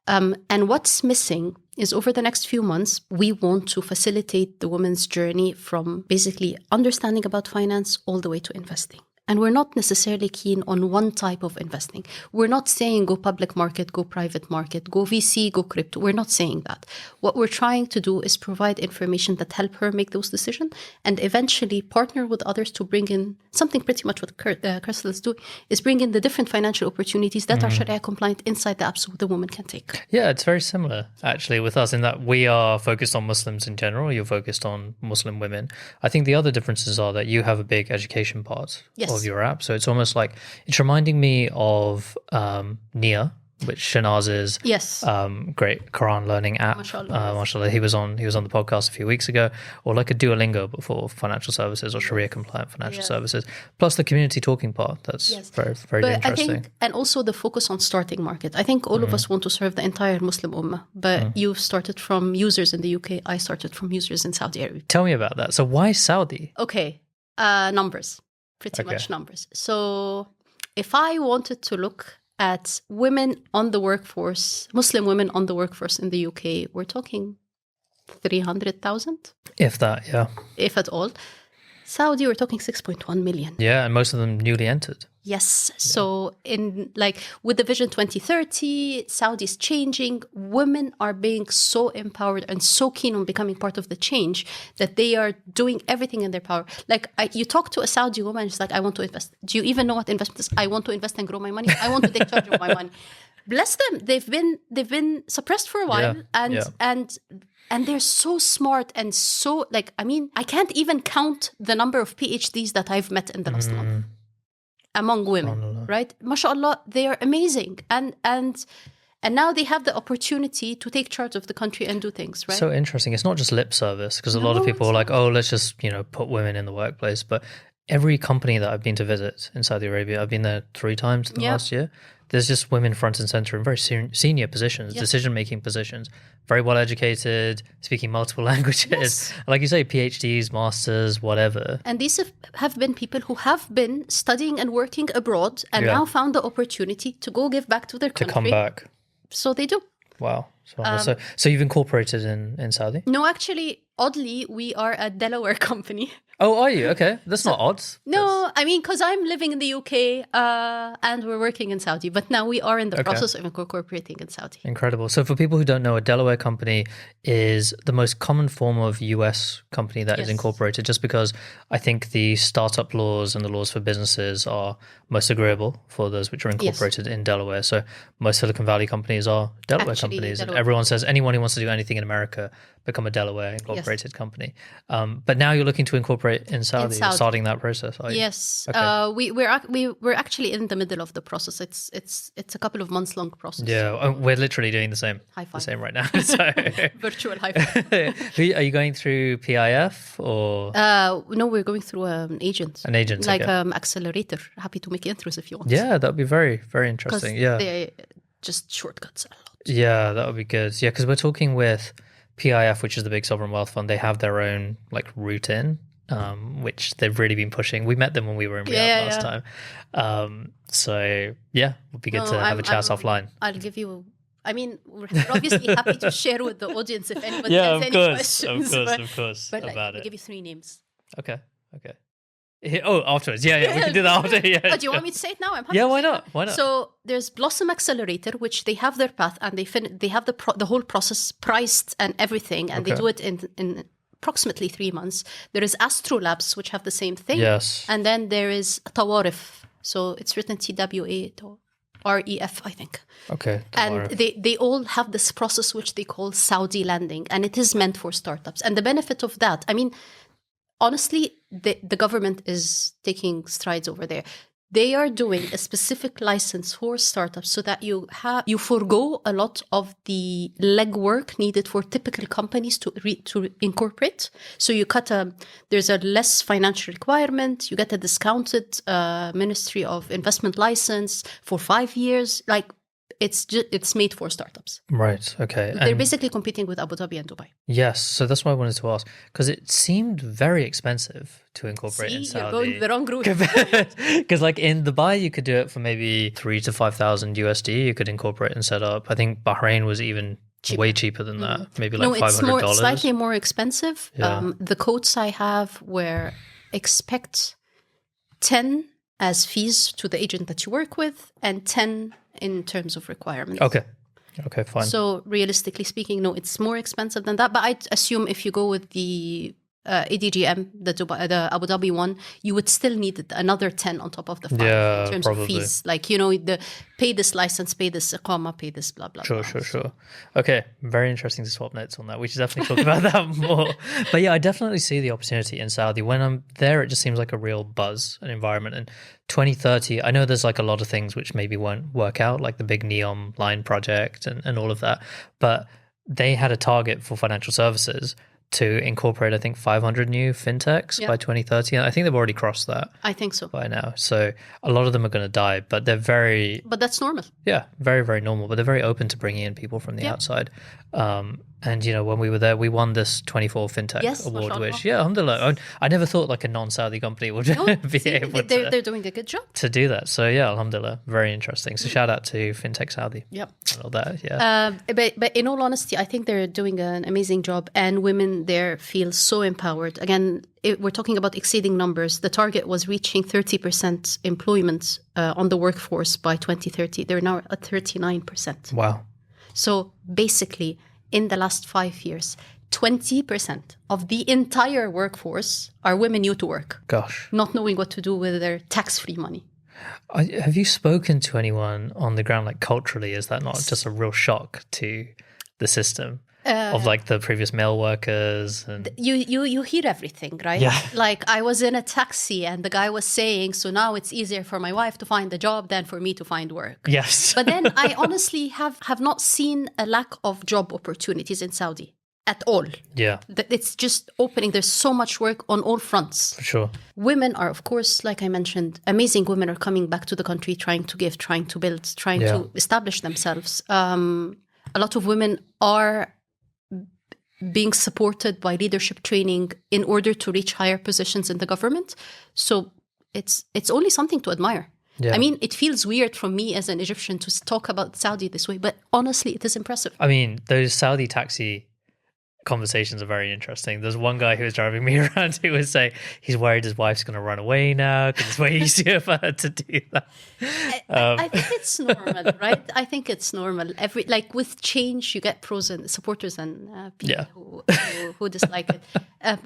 And what's missing is over the next few months, we want to facilitate the woman's journey from basically understanding about finance all the way to investing. And we're not necessarily keen on one type of investing. We're not saying go public market, go private market, go VC, go crypto. We're not saying that. What we're trying to do is provide information that help her make those decisions and eventually partner with others to bring in something pretty much what Kestrl is doing, is bring in the different financial opportunities that are Sharia compliant inside the app so the woman can take. Yeah, it's very similar actually with us in that we are focused on Muslims in general. You're focused on Muslim women. I think the other differences are that you have a big education part. Yes. Of your app. So it's almost like, it's reminding me of Nia which Shanaz's great Quran learning app. Mashallah, he was on the podcast a few weeks ago, or like a Duolingo but for financial services or Sharia compliant financial services. Plus the community talking part. That's very, very interesting. I think, and also the focus on starting market. I think all of us want to serve the entire Muslim Ummah, but you started from users in the UK. I started from users in Saudi Arabia. Tell me about that. So why Saudi? Okay, numbers, pretty much numbers. So if I wanted to look at women on the workforce, Muslim women on the workforce in the UK, we're talking 300,000. If that, yeah. If at all. Saudi, we're talking 6.1 million. Yeah, and most of them newly entered. Yes. So with the Vision 2030, Saudi's changing. Women are being so empowered and so keen on becoming part of the change that they are doing everything in their power. Like you talk to a Saudi woman, she's like, I want to invest. Do you even know what investment is? I want to invest and grow my money. I want to take charge of my money. Bless them. They've been suppressed for a while, and they're so smart and so I can't even count the number of PhDs that I've met in the last month among women, right? MashaAllah, they are amazing. And now they have the opportunity to take charge of the country and do things, right? So interesting. It's not just lip service, because a lot of people are like, oh, let's just, put women in the workplace. But every company that I've been to visit in Saudi Arabia, I've been there 3 times in the last year. There's just women front and center in very senior positions, decision-making positions, very well educated, speaking multiple languages. Yes. Like you say, PhDs, masters, whatever. And these have been people who have been studying and working abroad and now found the opportunity to go give back to their country. To come back. So they do. Wow. So you've incorporated in Saudi? No, actually, oddly, we are a Delaware company. Oh, are you? Okay. That's not odd. No, I mean, because I'm living in the UK and we're working in Saudi. But now we are in the process of incorporating in Saudi. Incredible. So for people who don't know, a Delaware company is the most common form of US company that is incorporated, just because I think the startup laws and the laws for businesses are most agreeable for those which are incorporated in Delaware. So most Silicon Valley companies are Delaware companies. And everyone says anyone who wants to do anything in America, become a Delaware incorporated company. But now you're looking to incorporate in Saudi. You're starting that process, are you? Yes. Okay. We're actually in the middle of the process. It's a couple of months long process. Yeah, we're literally doing the same. High five. The same right now. So. Virtual high five. Are you going through PIF or? No, we're going through an agent. An agent, like accelerator. Happy to make intros if you want. Yeah, that'd be very, very interesting. Yeah, they just shortcuts a lot. Yeah, that would be good. Yeah, because we're talking with PIF, which is the big sovereign wealth fund. They have their own route in, which they've really been pushing. We met them when we were in Riyadh last time. So yeah, it would be good to have a chat offline. I'll give you. I mean, we're obviously happy to share with the audience if anybody has any questions. Of course. But I'll give you 3 names. Okay. Oh, afterwards. Yeah, we can do that after. Yeah. Oh, do you want me to say it now? I'm happy. Yeah, why not? Why not? So there's Blossom Accelerator, which they have their path and they have the whole process priced and everything, and they do it in approximately 3 months. There is Astro Labs, which have the same thing. Yes. And then there is Tawarif. So it's written TWAREF, I think. Okay. And they all have this process which they call Saudi Landing, and it is meant for startups. And the benefit of that, I mean, honestly, the government is taking strides over there. They are doing a specific license for startups so that you forego a lot of the legwork needed for typical companies to incorporate. So you there's a less financial requirement. You get a discounted Ministry of Investment license for 5 years. It's made for startups. Right. Okay. They're basically competing with Abu Dhabi and Dubai. Yes. So that's what I wanted to ask, because it seemed very expensive to incorporate in Saudi. You're going the wrong route. Because in Dubai, you could do it for maybe 3,000 to 5,000 USD. You could incorporate and set up. I think Bahrain was even way cheaper than that. Maybe $500. It's slightly more expensive. Yeah. The quotes I have were expect 10 as fees to the agent that you work with and 10 in terms of requirements. Okay, fine. So realistically speaking, no, it's more expensive than that. But I'd assume if you go with the ADGM, the Abu Dhabi one, you would still need another 10 on top of the 5 in terms of fees. Like, you know, pay this license, pay this iqama, pay this blah, blah, Sure, blah. Sure. Okay, very interesting to swap notes on that. We should definitely talk about that more. But yeah, I definitely see the opportunity in Saudi. When I'm there, it just seems like a real buzz, an environment. And 2030, I know there's like a lot of things which maybe won't work out, like the big neon line project and all of that. But they had a target for financial services to incorporate, I think, 500 new fintechs by 2030. And I think they've already crossed that. I think so. By now. So a lot of them are going to die, but they're very... But that's normal. Yeah, very, very normal. But they're very open to bringing in people from the outside. And, you know, when we were there, we won this 24 fintech award, which, alhamdulillah. I never thought like a non-Saudi company would be able they're doing a good job to do that. So, yeah, alhamdulillah, very interesting. So shout out to Fintech Saudi. Yep. And all that, yeah. But in all honesty, I think they're doing an amazing job, and women there feel so empowered. Again, we're talking about exceeding numbers. The target was reaching 30% employment on the workforce by 2030. They're now at 39%. Wow. So basically, in the last 5 years, 20% of the entire workforce are women new to work. Gosh. Not knowing what to do with their tax-free money. Have you spoken to anyone on the ground, like culturally? Is that not just a real shock to the system of like the previous male workers? And you hear everything, right? Yeah. Like I was in a taxi and the guy was saying, so now it's easier for my wife to find a job than for me to find work. Yes. But then I honestly have not seen a lack of job opportunities in Saudi at all. Yeah. It's just opening. There's so much work on all fronts. For sure. Women are, of course, like I mentioned, amazing women are coming back to the country, trying to give, trying to build, trying to establish themselves. A lot of women are being supported by leadership training in order to reach higher positions in the government. So it's only something to admire. Yeah. I mean, it feels weird from me as an Egyptian to talk about Saudi this way, but honestly, it is impressive. I mean, those Saudi taxi conversations are very interesting. There's one guy who was driving me around who was saying he's worried his wife's going to run away now because it's way easier for her to do that. I think it's normal, right? I think it's normal. With change, you get pros and supporters and people who dislike it.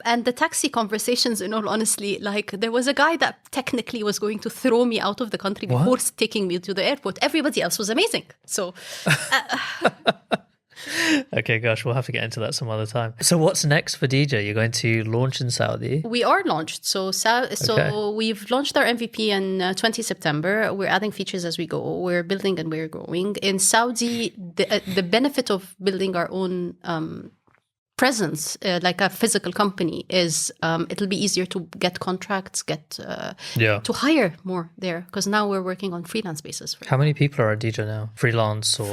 And the taxi conversations, in all honesty, like there was a guy that technically was going to throw me out of the country before taking me to the airport. Everybody else was amazing. So... Okay, gosh, we'll have to get into that some other time. So what's next for Dija? You're going to launch in Saudi? We are launched. So we've launched our MVP in 20 September. We're adding features as we go. We're building and we're growing. In Saudi, the benefit of building our own presence, like a physical company, is it'll be easier to get contracts, to hire more there, because now we're working on freelance basis. How many people are at Dija now? Freelance or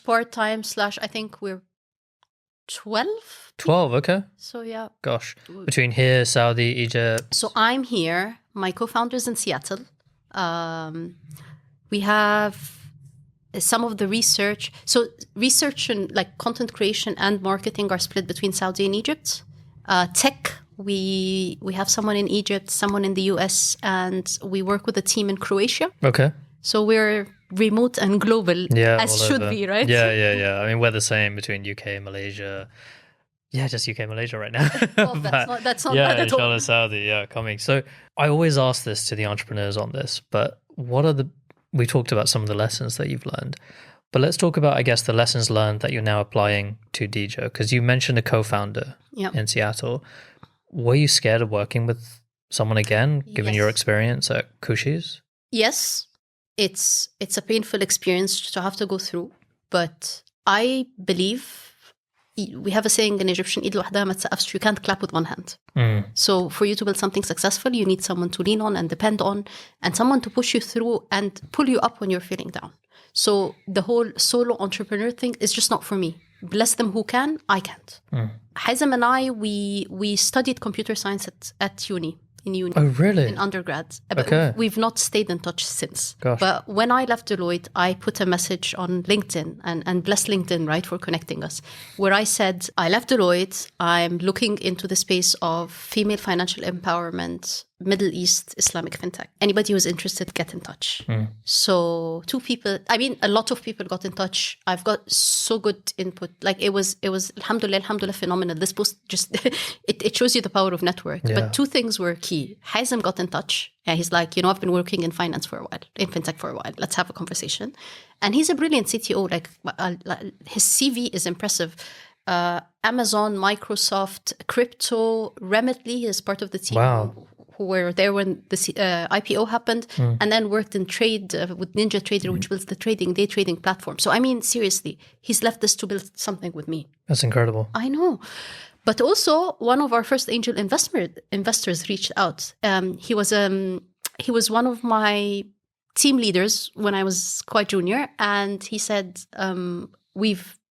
part-time / I think we're 12. 12, okay. So yeah. Gosh. Between here, Saudi, Egypt. So I'm here. My co-founder's in Seattle. We have some of the research. So research and like content creation and marketing are split between Saudi and Egypt. Tech, we have someone in Egypt, someone in the US, and we work with a team in Croatia. Okay. So we're remote and global, as should be, right? Yeah. I mean, we're the same between UK and Malaysia. Yeah, just UK and Malaysia right now. Well, that's not bad at all. Saudi, coming. So I always ask this to the entrepreneurs on this, but we talked about some of the lessons that you've learned, but let's talk about, I guess, the lessons learned that you're now applying to Dija, because you mentioned a co-founder in Seattle. Were you scared of working with someone again, given your experience at Cushies? Yes, it's a painful experience to have to go through, but I believe we have a saying in Egyptian, you can't clap with one hand. So for you to build something successful, you need someone to lean on and depend on, and someone to push you through and pull you up when you're feeling down. So the whole solo entrepreneur thing is just not for me. Bless them who can, I can't. Hazem and I, we studied computer science at uni. In uni. Oh, really? In undergrad. But we've not stayed in touch since. Gosh. But when I left Deloitte, I put a message on LinkedIn, and bless LinkedIn, right, for connecting us, where I said, I left Deloitte, I'm looking into the space of female financial empowerment. Middle East Islamic fintech. Anybody who's interested, get in touch. So 2 people, I mean, a lot of people got in touch. I've got so good input. Like it was alhamdulillah, phenomenal. This post just, it shows you the power of network. Yeah. But 2 things were key. Hazem got in touch. Yeah, he's like, I've been working in finance for a while, in fintech for a while. Let's have a conversation. And he's a brilliant CTO. Like his CV is impressive. Amazon, Microsoft, crypto, Remitly is part of the team. Wow. Who were there when the IPO happened, and then worked in trade with Ninja Trader, which builds the day trading platform. So, I mean, seriously, he's left this to build something with me. That's incredible. I know. But also, one of our first angel investors reached out. He was one of my team leaders when I was quite junior, and he said,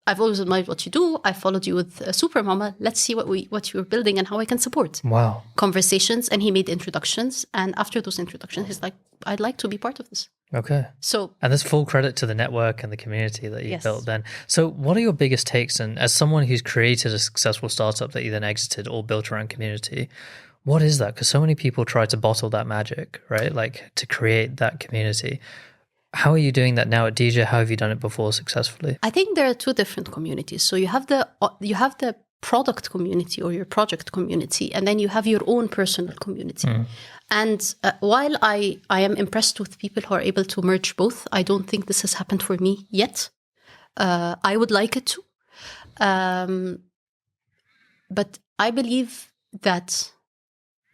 I've always admired what you do. I followed you with Supermama. Let's see what you're building and how I can support. Wow. Conversations, and he made introductions. And after those introductions, he's like, I'd like to be part of this. Okay. And there's full credit to the network and the community that you built then. So what are your biggest takes? And as someone who's created a successful startup that you then exited or built around community, what is that? Because so many people try to bottle that magic, right? Like to create that community. How are you doing that now at Dija? How have you done it before successfully? I think there are 2 different communities. So you have the product community or your project community, and then you have your own personal community. And while I am impressed with people who are able to merge both, I don't think this has happened for me yet. I would like it to. But I believe that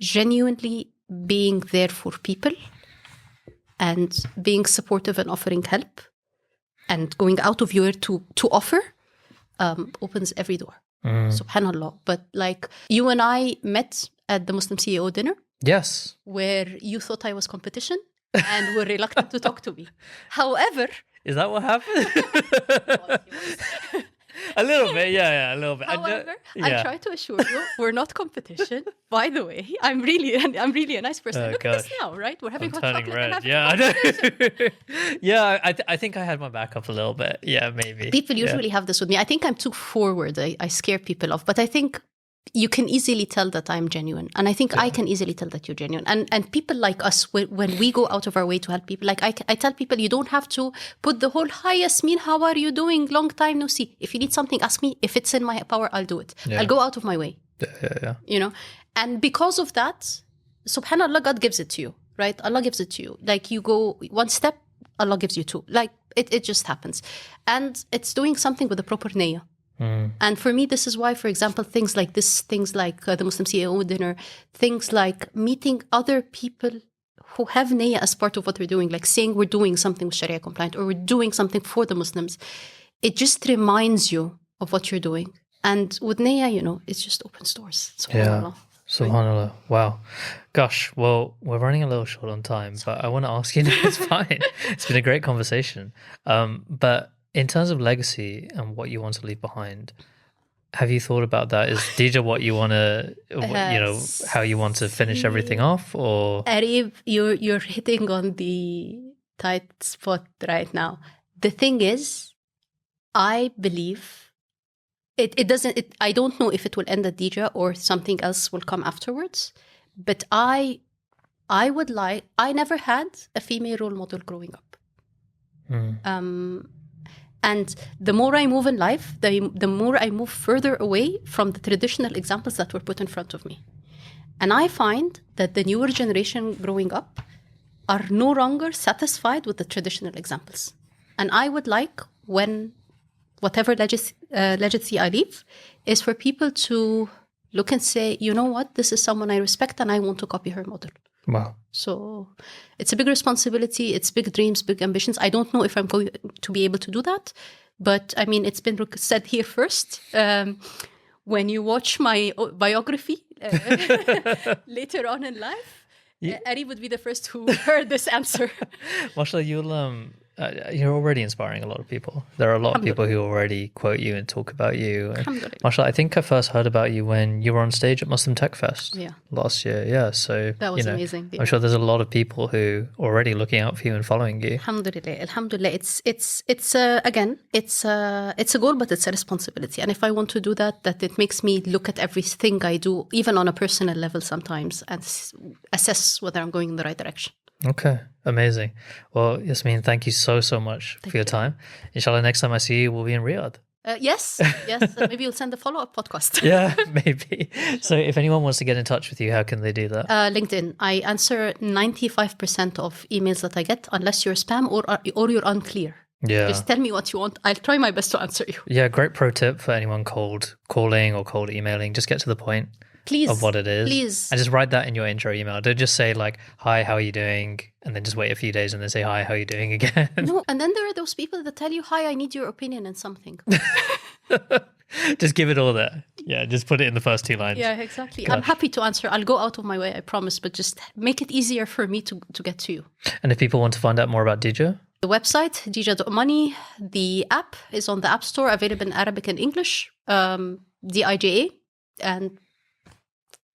genuinely being there for people and being supportive and offering help and going out of your way to offer opens every door. Subhanallah. But like you and I met at the Muslim CEO dinner. Yes. Where you thought I was competition and were reluctant to talk to me. However... Is that what happened? A little bit, yeah, a little bit. However, I try to assure you, we're not competition. By the way, I'm really a nice person. Look at this now, right? We're having hot chocolate red. And I know. Yeah, I think I had my back up a little bit. Yeah, maybe. People usually have this with me. I think I'm too forward. I scare people off. But I think you can easily tell that I'm genuine. And I think I can easily tell that you're genuine. And people like us, when we go out of our way to help people, like I tell people, you don't have to put the whole, hi, Yasmeen, how are you doing? Long time no see. If you need something, ask me. If it's in my power, I'll do it. I'll go out of my way. Yeah. And because of that, subhanAllah, God gives it to you, right? Allah gives it to you. Like you go 1 step, Allah gives you 2. Like it just happens. And it's doing something with the proper niyyah. And for me, this is why, for example, things like this, things like the Muslim CEO dinner, things like meeting other people who have niyyah as part of what we're doing, like saying we're doing something with Sharia compliant or we're doing something for the Muslims. It just reminds you of what you're doing. And with niyyah, it just opens doors. SubhanAllah. Subhanallah. Wow. Gosh, well, we're running a little short on time, but I want to ask you, it's fine. It's been a great conversation. But in terms of legacy and what you want to leave behind, have you thought about that? Is Dija what you want to, how you want to finish everything off? Or Arif, you're hitting on the tight spot right now. The thing is, I believe it doesn't. I don't know if it will end at Dija or something else will come afterwards. But I never had a female role model growing up. And the more I move in life, the more I move further away from the traditional examples that were put in front of me. And I find that the newer generation growing up are no longer satisfied with the traditional examples. And I would like, when whatever legacy I leave, is for people to look and say, you know what, this is someone I respect and I want to copy her model. Wow. So it's a big responsibility. It's big dreams, big ambitions. I don't know if I'm going to be able to do that. But I mean, it's been said here first. When you watch my biography later on in life, Ari would be the first who heard this answer. Mashallah, you're already inspiring a lot of people. There are a lot of people who already quote you and talk about you. And mashallah, I think I first heard about you when you were on stage at Muslim Tech Fest last year. Yeah, so that was amazing. I'm sure there's a lot of people who are already looking out for you and following you. Alhamdulillah. It's again, it's a goal, but it's a responsibility. And if I want to do that it makes me look at everything I do, even on a personal level sometimes, and assess whether I'm going in the right direction. Okay, amazing. Well, Yasmeen, thank you so much for your time. Inshallah, next time I see you, we'll be in Riyadh. Yes. Maybe you'll send a follow-up podcast. Yeah, maybe. So if anyone wants to get in touch with you, how can they do that? LinkedIn. I answer 95% of emails that I get, unless you're spam or you're unclear. Yeah. Just tell me what you want. I'll try my best to answer you. Yeah, great pro tip for anyone cold calling or cold emailing. Just get to the point. Please, of what it is. Please. And just write that in your intro email. Don't just say like, hi, how are you doing? And then just wait a few days and then say, hi, how are you doing again? No, and then there are those people that tell you, hi, I need your opinion in something. Just give it all there. Yeah, just put it in the first 2 lines. Yeah, exactly. Gosh. I'm happy to answer. I'll go out of my way, I promise, but just make it easier for me to get to you. And if people want to find out more about Dija? The website, Dija Money. The app is on the App Store, available in Arabic and English, DIJA, and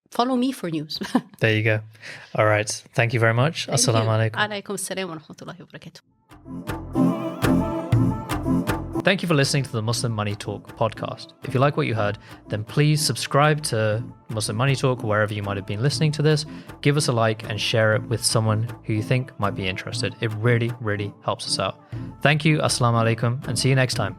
follow me for news. There you go. All right. Thank you very much. Assalamu alaikum. Alaikum assalam wa rahmatullahi wa barakatuh. Thank you for listening to the Muslim Money Talk podcast. If you like what you heard, then please subscribe to Muslim Money Talk wherever you might have been listening to this. Give us a like and share it with someone who you think might be interested. It really, really helps us out. Thank you. Assalamu alaikum, and see you next time.